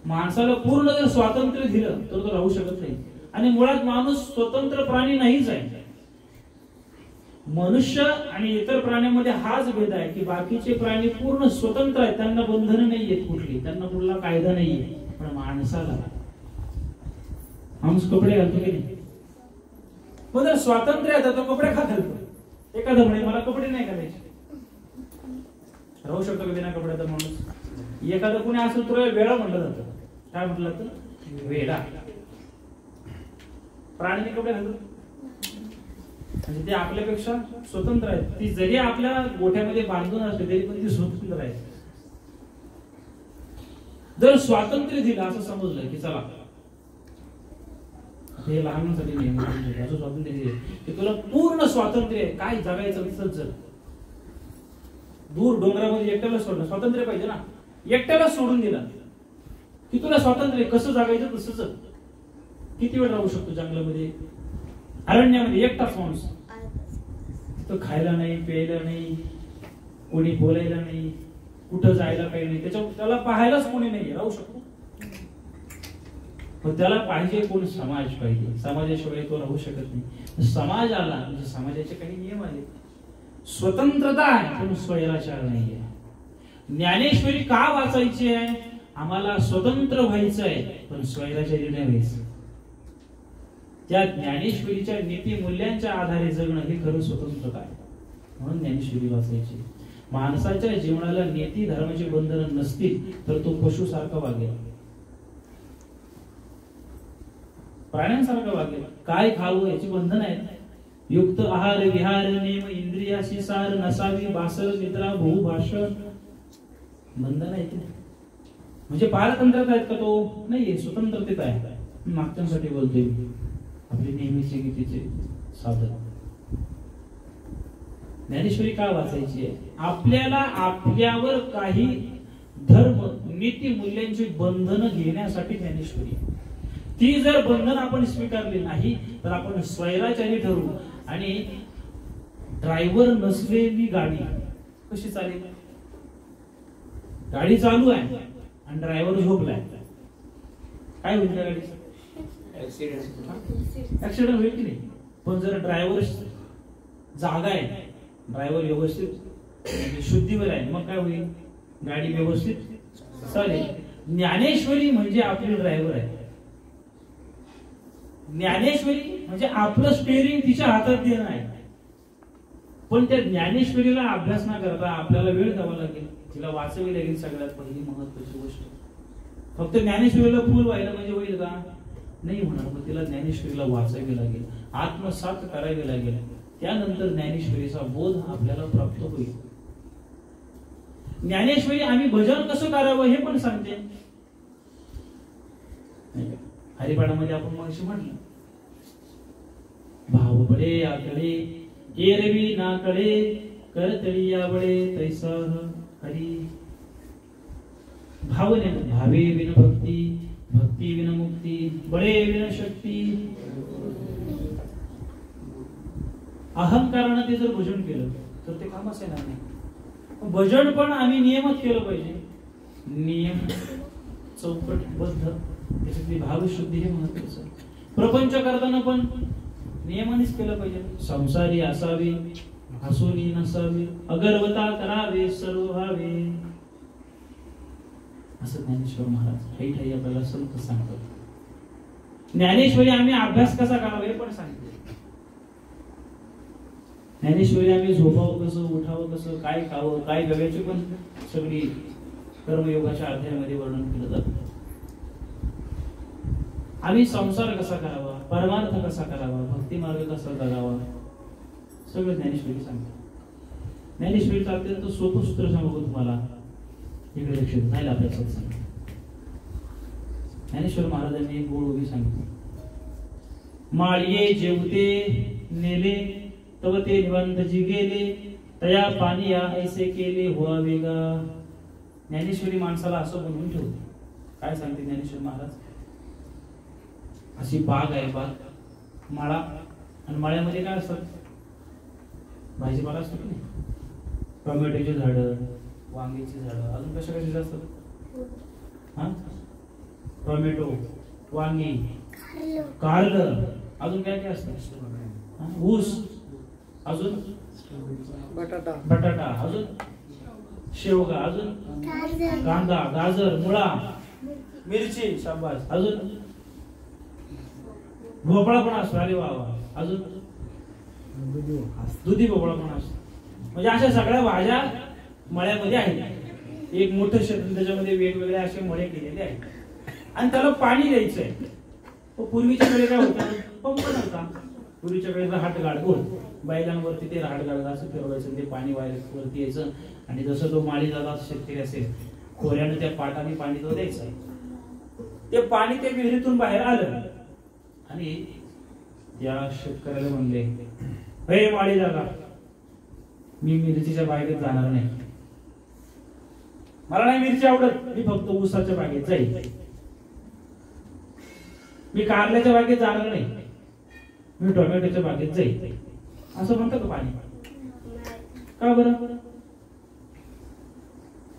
माणसाला पूर्ण जर स्वातंत्र्य दिलं तर तो राहू शकत नाही. आणि मुळात माणूस स्वतंत्र प्राणी नाहीच आहे. मनुष्य आणि इतर प्राण्यांमध्ये हाच भेद आहे की बाकीचे प्राणी पूर्ण स्वतंत्र आहेत, त्यांना बंधनं नाहीयेत कुठली, त्यांना कुठला कायदा नाहीये. पण माणसाला माणूस कपडे घालतो की नाही? पण जर स्वातंत्र्य आहे तर तो कपडे का घालतो? एखादा म्हणे मला कपडे नाही घालायचे, राहू शकतो का बिना कपड्याचा माणूस? एखादा कोणी असं तुला वेडा म्हटलं जातं. काय म्हटलं जातं? वेडा. प्राणी कपडे घालतो म्हणजे ते आपल्यापेक्षा स्वतंत्र आहेत. ती जरी आपल्या गोठ्यामध्ये बांधून असले तरी पण ती स्वतंत्र आहे. जर स्वातंत्र्य दिलं असं समजलं की चला हे लहानांसाठी नियम असं स्वातंत्र्य दिले की तुला पूर्ण स्वातंत्र्य आहे, काय जगायचं तसंच जग. दूर डोंगरामध्ये एकट्याला सोडलं, स्वातंत्र्य पाहिजे ना. एकट्याला सोडून दिला की तुला स्वातंत्र्य, कसं जगायचं तसं जग. किती वेळ राहू शकतो जंगलामध्ये, अरण्यामध्ये एकटाच माणूस. तो खायला नाही, प्यायला नाही, कोणी बोलायला नाही, कुठं जायला काही नाही, त्याला पाहायलाच कोणी नाही, राहू शकतो. पण त्याला पाहिजे कोण? समाज पाहिजे. समाजाशिवाय तो राहू शकत नाही. समाज आला म्हणजे समाजाचे काही नियम आले. स्वतंत्रता आहे पण स्वैराचार नाहीये. ज्ञानेश्वरी का वाचायची आहे? आम्हाला स्वतंत्र व्हायचं आहे पण स्वैराचारी नाही व्हायचं. त्या ज्ञानेश्वरीच्या नीती मूल्यांच्या आधारे जगणं हे खरं स्वतंत्रता आहे. म्हणून ज्ञानेश्वरी वाचायची. माणसाच्या जीवनाला नीती धर्माची बंधनं नसतील तर तो पशुसारखा वागेल, प्राण्यांसारखं वागेल. काय खावं याची बंधन आहेत. युक्त आहार विहार नेम इंद्रियाशी सार नसावी बासर निद्रा भू भाषण बंधन आहेत. म्हणजे पारतंत्र्यात आहेत का? तो नाहीये, स्वतंत्रतेत आहे. मागच्यांसाठी बोलतोय, आपली नेहमीचे गीतेचे साधन. ज्ञानेश्वरी का वाचायची आहे? आपल्याला आपल्यावर काही धर्म नीती मूल्यांची बंधनं घेण्यासाठी ज्ञानेश्वरी. ती जर बंधन आपण स्वीकारली नाही तर आपण स्वैराचारी ठरू. आणि ड्रायव्हर नसलेली गाडी कशी चालेल? गाडी चालू आहे आणि ड्रायव्हर झोपलाय, काय होईल त्या गाडीचं? ऍक्सिडेंट होईल की नाही? पण जर ड्रायव्हर जागा आहे, ड्रायव्हर व्यवस्थित शुद्धीवर आहे, मग काय होईल? गाडी व्यवस्थित चालेल. ज्ञानेश्वरी म्हणजे आपली ड्रायव्हर आहे. ज्ञानेश्वरी म्हणजे आपलं स्टेअरिंग तिच्या हातात देणं आहे. पण त्या ज्ञानेश्वरीला अभ्यास न करता आपल्याला वेळ द्यावा लागेल, तिला वाचावी लागेल. सगळ्यात पहिली महत्वाची गोष्ट, फक्त ज्ञानेश्वरीला फुल व्हायला म्हणजे होईल का? नाही होणार. मग तिला ज्ञानेश्वरीला वाचावी लागेल, आत्मसात करावी लागेल. त्यानंतर ज्ञानेश्वरीचा बोध आपल्याला प्राप्त होईल. ज्ञानेश्वरी आम्ही भजन कसं करावं हे पण सांगते. हरिपाठामध्ये आपण मगाशी म्हटलं, भाव बळे आकडे एरवी नाकडे करतळी यावळे तैसा हरी. भावने भावे विन भक्ती, भक्ती विन मुक्ती, बळे विन शक्ती. अहंकारानं ते जर भजन केलं तर ते कामच येणार नाही. भजन पण आम्ही नियमित केलं पाहिजे. नियम चौकटबद्ध, त्याच्यातली भावशुद्धी हे महत्वाचं. प्रपंच करताना पण नियमानेच केलं पाहिजे. संसारी असावे, हसुनी नसावे, अगर्वता करावे, सर्व व्हावे, असं ज्ञानेश्वर महाराज ठाई आपल्याला संत सांगतात. ज्ञानेश्वरी आम्ही अभ्यास कसा करावा हे पण सांगते. ज्ञानेश्वरी आम्ही झोपावं कसं, उठावं कसं, काय खावं, काय बघायची पण सगळी कर्मयोगाच्या अध्यायामध्ये वर्णन केलं जातं. आम्ही संसार कसा करावा, परमार्थ कसा करावा, भक्ती मार्ग कसा जगावा, सगळं ज्ञानेश्वरी सांगते. ज्ञानेश्वरीचं अत्यंत सोपं सूत्र सांगू तुम्हाला. इकडे लक्ष झालं आपल्या सत्संग. ज्ञानेश्वर महाराजांनी एक गोड उभी सांगितली. माळिये जेवते नेले तव ते निवंत जी गेले, तया पाणी या ऐसे केले हुआ वेगा. ज्ञानेश्वरी माणसाला असं बनवून ठेवते. काय सांगते ज्ञानेश्वर महाराज? अशी बाग आहे, बाग माळा, आणि माळ्यामध्ये काय असतात? भाजीपाला असतो की नाही? टोमॅटोची झाडं, वांग्याची झाडं, अजून कशा कशाचे असतात? हा, टोमॅटो, वांगी, कारलं, अजून काय काय असतं? ऊस, अजून बटाटा, अजून शेवगा, अजून कांदा, गाजर, मुळा, मिरची, शाबास, अजून भोपळा पण असतो. अरे वा वा. अजून दुधी भोपळा पण असतो. म्हणजे अशा सगळ्या भाज्या मळ्यामध्ये आहेत. एक मोठं क्षेत्र, त्याच्यामध्ये वेगवेगळे असे मळे केलेले आहेत, आणि त्याला पाणी द्यायचंय. पूर्वीच्या वेळी काय होतं? पंप नव्हता. पूर्वीच्या वेळेस रहाट गाडगोळ बैलांवरती ते रहाट गाडगा असं फिरवायचं, ते पाणी वरती यायचं, आणि जसं तो माळी दादा शेतकरी असेल, खोऱ्यानं त्या पाटाने पाणी तो द्यायचं. ते पाणी ते विहिरीतून बाहेर आलं, आणि या शेतकऱ्याला म्हणले, हे माळी दादा, मी मिरचीच्या बागेत जाणार नाही, मला नाही मिरची आवडत, मी फक्त ऊसाच्या बागेत जाईल. मी कारल्याच्या बागेत जाणार नाही, मी टोमॅटोच्या बागेत जाईल. असं म्हणतं का पाणी? का बरं?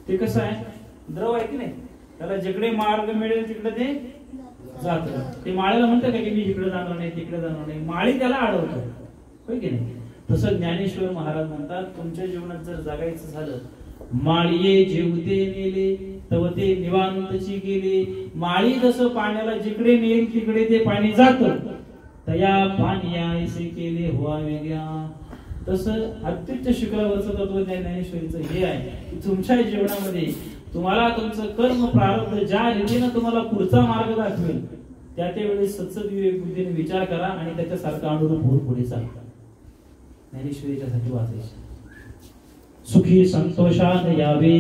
ते कसं आहे? द्रव आहे की नाही, त्याला जिकडे मार्ग मिळेल तिकडे ते जात. ते माळेला म्हणतं का की मी इकडे जाणार नाही, तिकडे जाणार नाही? माळी त्याला अडवतो, होय की नाही? तसं ज्ञानेश्वर महाराज म्हणतात, तुमच्या जीवनात जर जगायचं झालं, माळीये जेवते नेले तव ते निवांतची गेले. माळी जसं पाण्याला जिकडे नेईल तिकडे ते पाणी जातं, तया पाणी ऐसे केले हुआ वेगळा. तसं अत्युच्च शिखरावरचं तत्वज्ञान ज्ञानेश्वरीचं हे आहे की तुमच्या जीवनामध्ये तुम्हाला तुमचं कर्म प्रारब्ध ज्या रीतीनं तुम्हाला पुढचा मार्ग दाखवेल, त्या वेळेस सत्सद विवेक बुद्धीने विचार करा आणि त्याच्यासारखा अनुरूप होऊन पुढे चाला. ज्ञानेश्वरीच्यासाठी वाचायचं. सुखी संतोषान यावे,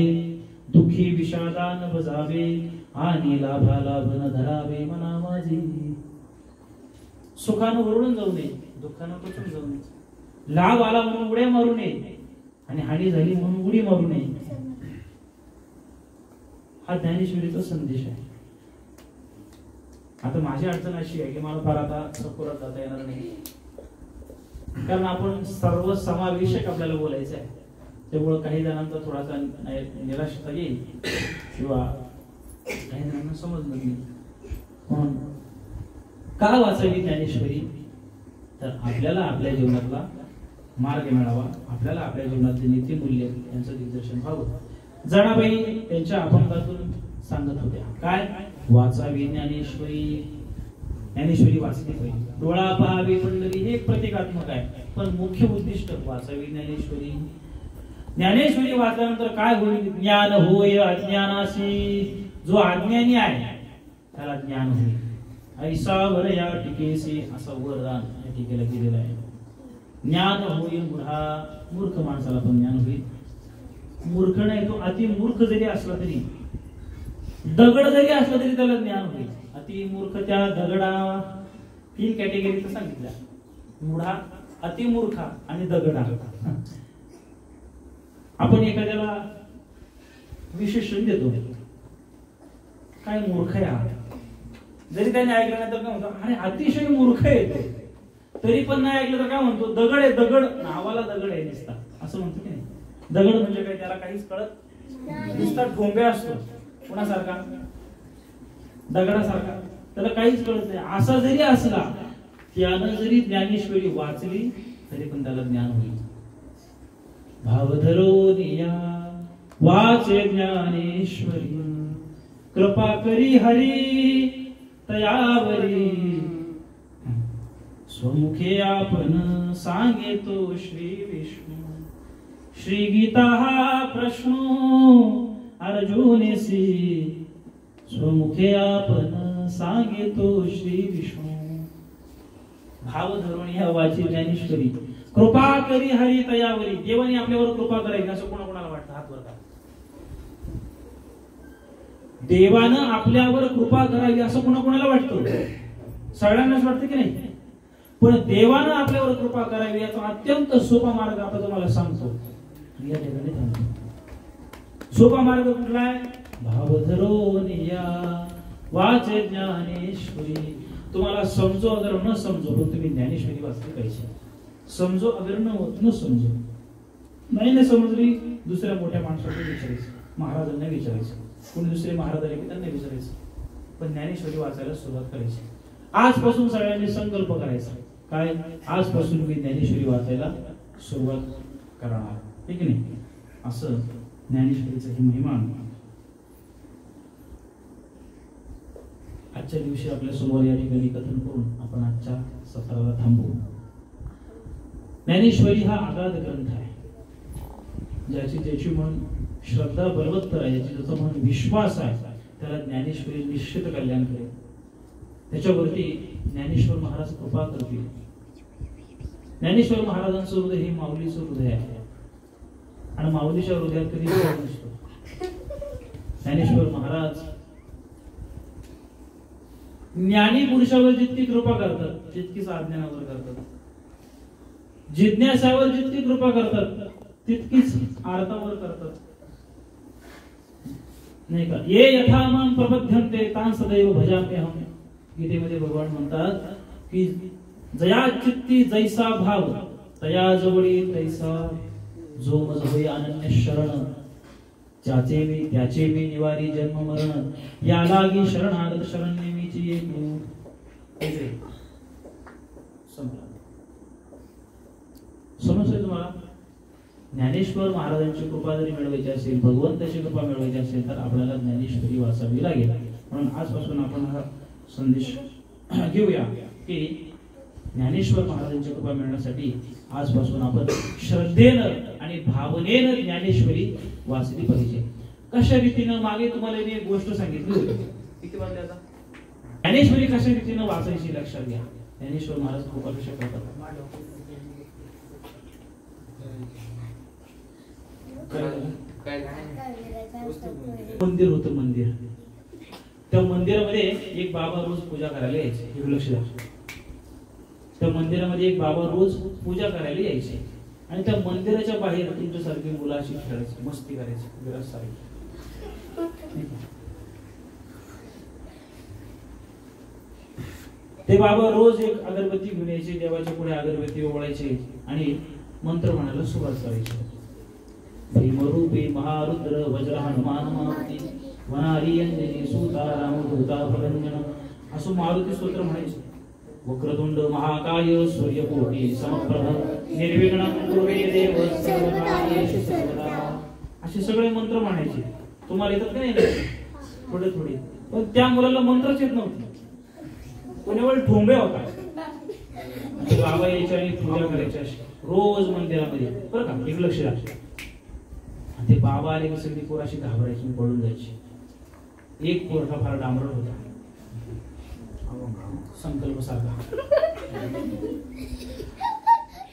दुःखी विषादान बजावे, आणि लाभा लाभ न धरावे मना माझी. सुखानं ओरडून जाऊ नये, दुःखानं पचून जाऊ नये. लाभ आला म्हणून उड्या मारू नये, आणि हानी झाली म्हणून उडी मारू नये. हा ज्ञानेश्वरीचा संदेश आहे. आता माझी अडचण अशी आहे की मला फार आता सपोरात जाता येणार नाही, कारण आपण सर्व समावेशक आपल्याला बोलायचं आहे. त्यामुळे काही जणांचा थोडासा निराशता येईल किंवा काही जणांना समजणार नाही. म्हणून का वाचावी ज्ञानेश्वरी? तर आपल्याला आपल्या जीवनातला मार्ग मिळावा, आपल्याला आपल्या जीवनातले नीतिमूल्य यांचं दिग्दर्शन व्हावं. जणाबाई त्यांच्या अभंगातून सांगत होत्या, काय? वाचावी ज्ञानेश्वरी. ज्ञानेश्वरी वाचली पाहिजे. डोळा पहावी पंढरी हे प्रतिकात्मक आहे, पण मुख्य उद्दिष्ट वाचावी ज्ञानेश्वरी. ज्ञानेश्वरी वाचल्यानंतर काय होईल? ज्ञान होय अज्ञानासी. जो अज्ञानी आहे त्याला ज्ञान होईल. ऐसा वर या टिकेसी, असं वरदान या टिकेला केलेलं आहे. ज्ञान होईल मूढा. मूर्ख माणसाला पण ज्ञान होईल. मूर्ख नाही, तो अति मूर्ख जरी असला तरी, दगड जरी असला तरी त्याला ज्ञान होईल. अति मूर्ख त्या दगडा 3 कॅटेगरीत सांगितल्या: मूढा, अतिमूर्ख आणि दगडा. आपण एखाद्याला विशेषण देतो, काय मूर्ख आहे, जरी त्याने ऐकलं नाही तर काय म्हणतो, अरे अतिशय मूर्ख आहे तो. तरी पण नाही ऐकलं तर काय म्हणतो, दगड आहे, दगड, नावाला दगड आहे नुसता, असं म्हणतो की नाही. दगड म्हणजे काय, त्याला काहीच कळत नुसता ठोंब्या असतो. कोणासारखा? दगडासारखा, त्याला काहीच कळत नाही. असा जरी असला, त्यानं जरी ज्ञानेश्वरी वाचली तरी पण त्याला ज्ञान होईल. भावधरोनिया वाचे ज्ञानेश्वरी, कृपा करी हरी तयावरी. स्वमुखे आपण सांगे तो श्री विष्णू. श्री गीता हा प्रश्न अर्जुनेसी, स्वमुखे आपण सांगे तो श्री विष्णू. भाव धरून ह्या वाची ज्ञानेश्वरी, कृपा करी हरी तयावरी. देवाने आपल्यावर कृपा करायची असं कोणाकोणाला वाटतं? हात वर करा. देवानं आपल्यावर कृपा करावी असं कोणाकोणाला वाटतं? सगळ्यांनाच वाटतं की नाही? पण देवानं आपल्यावर कृपा करावी याचा अत्यंत सोपा मार्ग आता तुम्हाला सांगतो. या ठिकाणी थांबतो. सोपा मार्ग कुठला आहे? भाव धरून या वाचे ज्ञानेश्वरी. तुम्हाला समजो अगर न समजो पण तुम्ही ज्ञानेश्वरी वाचली पाहिजे. समजो अगर न समजो, नाही समजली दुसऱ्या मोठ्या माणसाला विचारायचं, महाराजांना विचारायचं, कोणी दुसरे महाराज आले की त्यांना विचारायचं, पण ज्ञानेश्वरी वाचायला सुरुवात करायची. आजपासून सगळ्यांनी संकल्प करायचा, काय आजपासून मी ज्ञानेश्वरी वाचायला सुरुवात करणार, ठीक नाही? असं ज्ञानेश्वरीचा ही महिमा आजच्या दिवशी आपल्या समोर या ठिकाणी कथन करून आपण आजच्या सत्राला थांबवू. ज्ञानेश्वरी हा आगाध ग्रंथ आहे, ज्याची म्हण श्रद्धा बलवत्तर आहे, ज्याचा म्हण विश्वास आहे, त्याला ज्ञानेश्वरी निश्चित कल्याण करेल. त्याच्यावरती ज्ञानेश्वर महाराज कृपा करतील. ज्ञानेश्वर महाराजांचं हृदय हे माऊलीचं हृदय आहे आणि माऊलीच्या हृदयात कधी विरोध नसतो. ज्ञानेश्वर महाराज ज्ञानी पुरुषावर जितकी कृपा करतात तितकीच अज्ञानावर करतात, जिज्ञासावर जितकी कृपा करतात तितकीच आर्तावर करतात, नाही का? ये यथा मां प्रपद्यन्ते तां सदैव भजाम्यहम. गीतेमध्ये भगवान म्हणतात की जया चित्ती जैसा भाव तया जवळी तैसा, जो मज होई अनन्य शरण, ज्याचे मी त्याचे मी निवारी जन्म मरण, या लागी शरणागत शरण नेमीची एक समजतंय तुम्हाला? ज्ञानेश्वर महाराजांची कृपा जरी मिळवायची असेल, भगवंताची कृपा मिळवायची असेल तर आपल्याला ज्ञानेश्वरी वाचावी लागेल. म्हणून आजपासून आपण हा संदेश घेऊया की ज्ञानेश्वर महाराजांची कृपा मिळण्यासाठी आजपासून आपण श्रद्धेनं आणि भावनेनं ज्ञानेश्वरी वाचली पाहिजे. कशा रीतीनं? मागे तुम्हाला मी एक गोष्ट सांगितली होती, किती वाजले आता? ज्ञानेश्वरी कशा रीतीनं वाचायची लक्षात घ्या. ज्ञानेश्वर महाराज कृपा कशा करतात? मंदिर होतं, मंदिर. त्या मंदिरामध्ये एक बाबा रोज पूजा करायला यायचे, हे लक्ष द्या. त्या मंदिरामध्ये एक बाबा रोज पूजा करायला यायचे आणि त्या मंदिराच्या बाहेर तुमच्यासारखी मुलाशी खेळायची, मस्ती करायची, विरस सारखी. ते बाबा रोज एक अगरबत्ती घेऊन यायचे, देवाच्या पुढे अगरबत्ती ओवाळायचे आणि मंत्र म्हणायला सुरुवात करायची. भीमरूपी महारुद्र वज्र हनुमान मारुती वनारी अंजनी सूता रामदूता भगंजन, असं मारुती स्तोत्र म्हणायचे. वक्रतुंड महाकाय सूर्यकोटी समप्रभ निर्विघ्नं कुरु मे देव सर्वकार्येषु सर्वदा, असे सगळे मंत्र म्हणायचे. तुम्हाला येतात का नाही? थोडे थोडे. पण त्या मुलाला मंत्रच येत नव्हते, कोणावर ठोंबे होता. बाबा यायच्या आणि पूजा करायच्या रोज मंदिरामध्ये, बरं का? एक लक्ष द्या. ते बाबा आले की सगळी पोर अशी घाबरायची, पळून जायची. एक पोर हा फार डांबरट होता, संकल्प सारखा.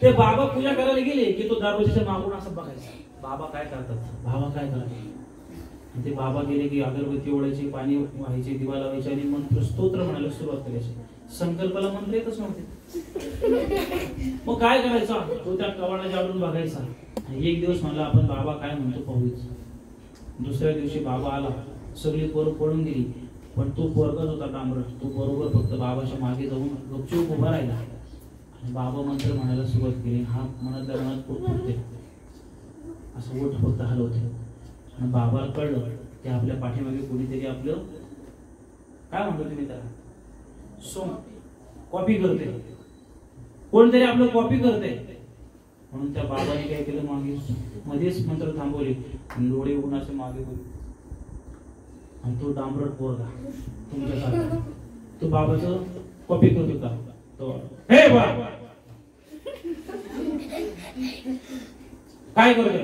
ते बाबा पूजा करायला गेले की तो दरवाजाच्या मागून असं बघायचा, बाबा काय करतात, बाबा काय करतात. ते बाबा गेले की अगरबत्ती ओढायची, पाणी व्हायचे, दिवा लावायचे आणि मंत्र स्तोत्र म्हणायला सुरुवात करायची. संकल्पाला मंत्र येतच नव्हते. मग काय करायचा? तो त्या कवाडाच्या आडून बघायचा. एक दिवस म्हणला आपण बाबा काय म्हणतो पाहूच. दुसऱ्या दिवशी बाबा आला, सगळी पोरं पळून गेली, पण तो पोरगाच होता डांबरट. तो बरोबर फक्त बाबाच्या मागे जाऊन गपचूप उभा राहिला आणि बाबा मंत्र म्हणायला सुरुवात केली. हा मनातल्या मनात पोट फुटते, असं ओठ फक्त हलवते. आणि बाबाला कळलं की आपल्या पाठीमागे कोणीतरी आपलं काय म्हणतो तुम्ही त्याला, कॉपी करते, कोणतरी आपलं कॉपी करते. म्हणून त्या बाबाने काय केलं, मागे मध्येच मंत्र थांबवले आणि डोळे उघडून असे मागे होते. आणि तो डांबरट पोरगा तुमच्यासारखा तो बाबाचं कॉपी करत होता. तो हे बाबा काय करतोय?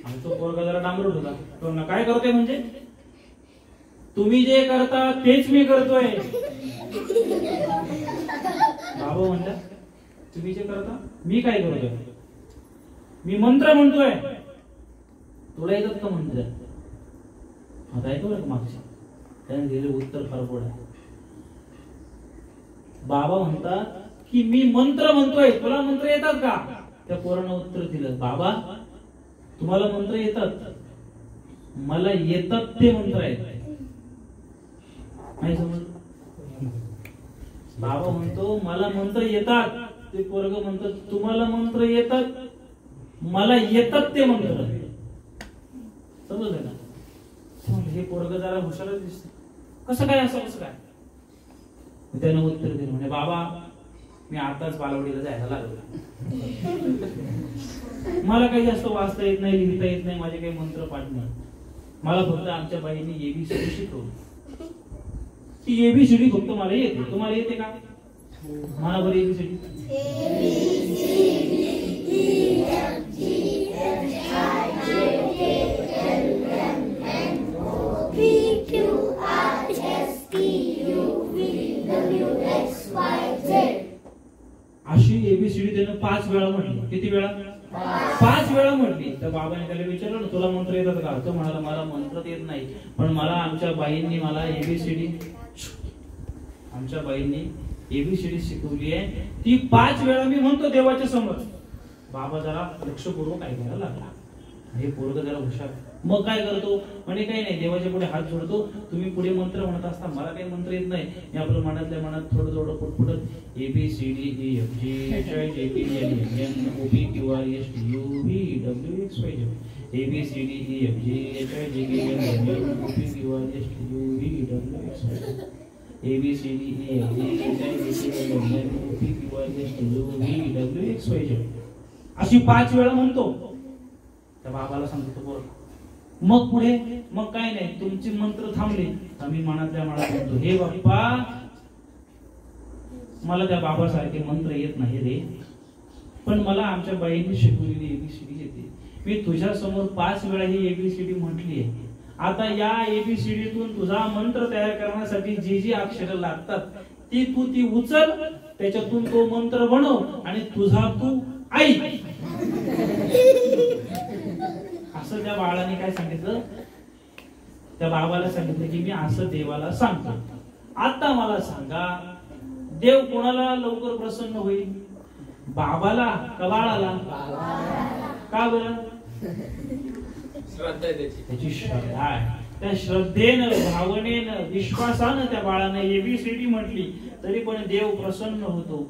आणि तो पोरगा जरा डांबरट होता. तो ना काय करतोय म्हणजे, तुम्ही जे करता तेच मी करतोय. बाबा म्हणतात तुम्ही जे करता मी काय करतोय? मी मंत्र म्हणतोय. तुला येतात का मंत्र? आता ऐकू बरं मागच्या त्याने दिलेलं उत्तर फार गोड आहे. बाबा म्हणतात की मी मंत्र म्हणतोय, तुला मंत्र येतात का? त्या पोरानं उत्तर दिलं, बाबा तुम्हाला मंत्र येतात, मला येतात ते मंत्र आहेत. नाही समजलं? बाबा म्हणतो मला मंत्र येतात, ते पोरग म्हणतात तुम्हाला मंत्र येतात, मला येतात ते मंत्र. समजलं ना? हे पोरग जरा हुशारच दिसत, कसं काय असं कसं काय? त्यानं उत्तर दिलं म्हणे बाबा मी आताच बालवाडीला जायला लागलो, मला काही जास्त वाचता येत नाही, लिहिता येत नाही, माझे काही मंत्र पाठ नाही, मला फक्त आमच्या बाईंनी एबीसीडी शिकवली. ती एबीसीडी फक्त मला येते. तुम्हाला येते का? मला बरं एबीसीडी. अशी एबीसीडी त्यानं 5 वेळा म्हटली. किती वेळा? 5 वेळा म्हटली. तर बाबाने त्याला विचारलं ना तुला मंत्र येतात का? तो म्हणाला मला मंत्र येत नाही, पण मला आमच्या बाईंनी मला एबीसीडी शिकवली आहे, ती 5 वेळा मी म्हणतो देवाच्या समोर. बाबा जरा लक्षपूर्वक ऐकायला लागला. हे पोरग जरा हुशार. मग काय करतो म्हणे काही नाही, देवाच्या पुढे हात जोडतो, तुम्ही पुढे मंत्र म्हणत असता, मला काही मंत्र येत नाही, मी आपलं मनातल्या मनात थोडं थोडं पुटपुटत ABCDEFGHIJKLMNOPQRSTUVWXYZ ABCDEFGHIJKLMNOPQRSTUVWXYZ अशी 5 वेळा म्हणतो. त्या बाबाला सांगतो पोरग. मग पुढे मग काय नाही, तुमची मंत्र थांबले, आम्ही मनातल्या मनात म्हणतो हे बाप्पा मला त्या बाबासारखे मंत्र येत नाही रे, पण मला आमच्या बाईंनी शिकवलेली एबीसीडी येते. मी तुझ्या समोर 5 वेळा ही एबीसीडी म्हटली आहे. आता या एबीसीडीतून तुझा मंत्र तयार करण्यासाठी जी जी अक्षरं लागतात ती उचल, त्याच्यातून तो मंत्र बनव आणि तुझा तू ऐक. असं त्या बाळाने काय सांगितलं, त्या बाबाला सांगितलं की मी असं देवाला सांगतो. आता मला सांगा देव कोणाला लवकर प्रसन्न होईल, बाबाला का बाळाला? का बरं?
श्रद्धा
त्याची श्रद्धा आहे. त्या श्रद्धेनं, भावनेनं, विश्वासानं त्या बाळाने एबीसीडी म्हटली तरी पण देव प्रसन्न होतो.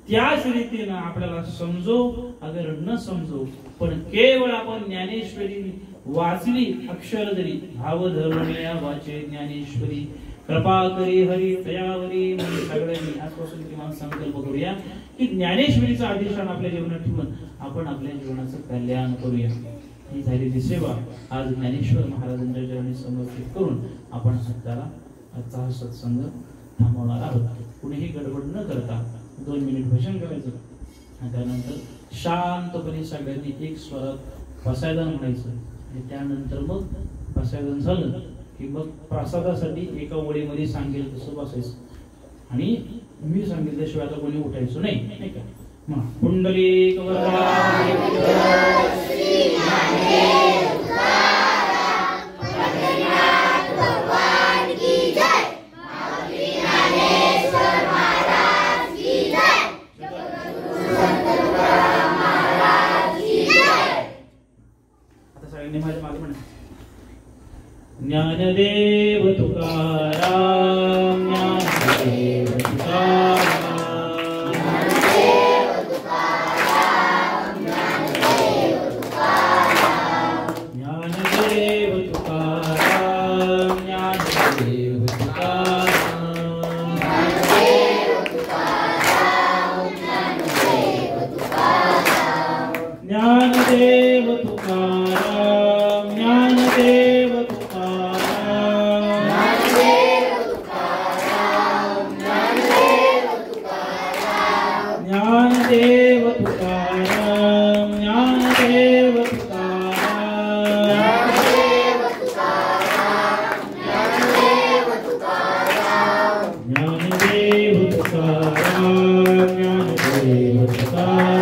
त्याच रीतीनं आपल्याला समजो अगर न समजो, पण केवळ आपण ज्ञानेश्वरी वाचली अक्षर जरी, भाव धरुण्या वाचे ज्ञानेश्वरी कृपा करी हरी दयावरी. म्हणजे सगळ्यांनी आजपासून किमान संकल्प करूया की ज्ञानेश्वरीचा अधिष्ठान आपल्या जीवनात ठेवून आपण आपल्या जीवनाचं कल्याण करूया. ही झालेली सेवा आज ज्ञानेश्वर महाराजांच्या चरणी समर्पित करून आपण सध्याला आजचा हा सत्संग थांबवणार आहोत. कुणीही गडबड न करता 2 मिनिट भजन करायचं आणि त्यानंतर शांतपणे सगळ्यांनी एक स्वरात पसायदान म्हणायचं आणि त्यानंतर मग पसायदान झालं की मग प्रसादासाठी एका ओळीमध्ये सांगेल तसं बसायचं आणि मी सांगितल्याशिवाय आता कोणी उठायचं नाही, नाही का? मग पुंडलिक ज्ञानदेव तुकाराम, ज्ञानदेव तुकाराम, ज्ञानदेव तुकाराम, ज्ञानदेव तुकाराम, ज्ञानदेव तुकाराम, ज्ञानदेव तुकाराम, ज्ञानदेव ज्ञानदेव तुकाराम, ज्ञानदेव तुकाराम, ज्ञानदेव तुकाराम, ज्ञानदेव तुकाराम, ज्ञानदेव तुकाराम, ज्ञानदेव तुकाराम,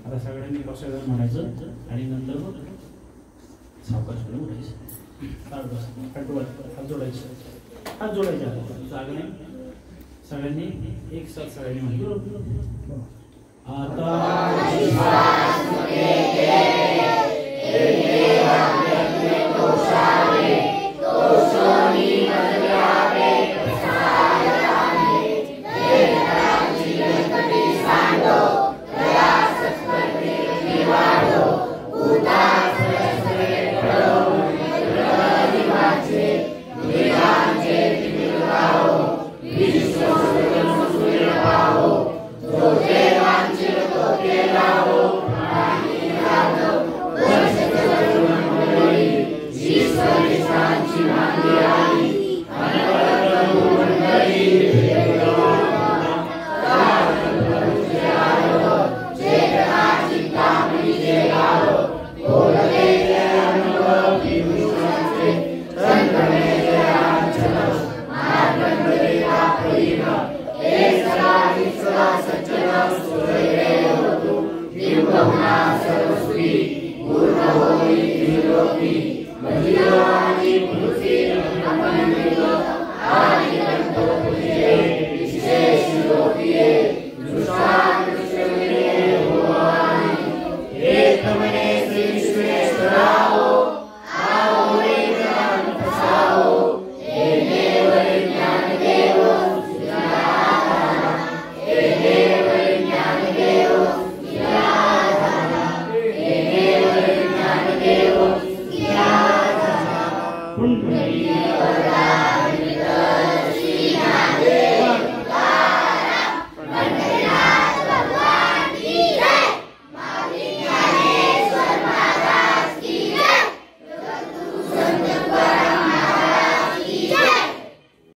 आता सगळ्यांनी कसं म्हणायचं आणि नंतर मग सावकाशपणे उठायचं. हात जोडायचे, हात जोडायचे. जागा नाही, सगळ्यांनी एक साथ सगळ्यांनी म्हणतो आता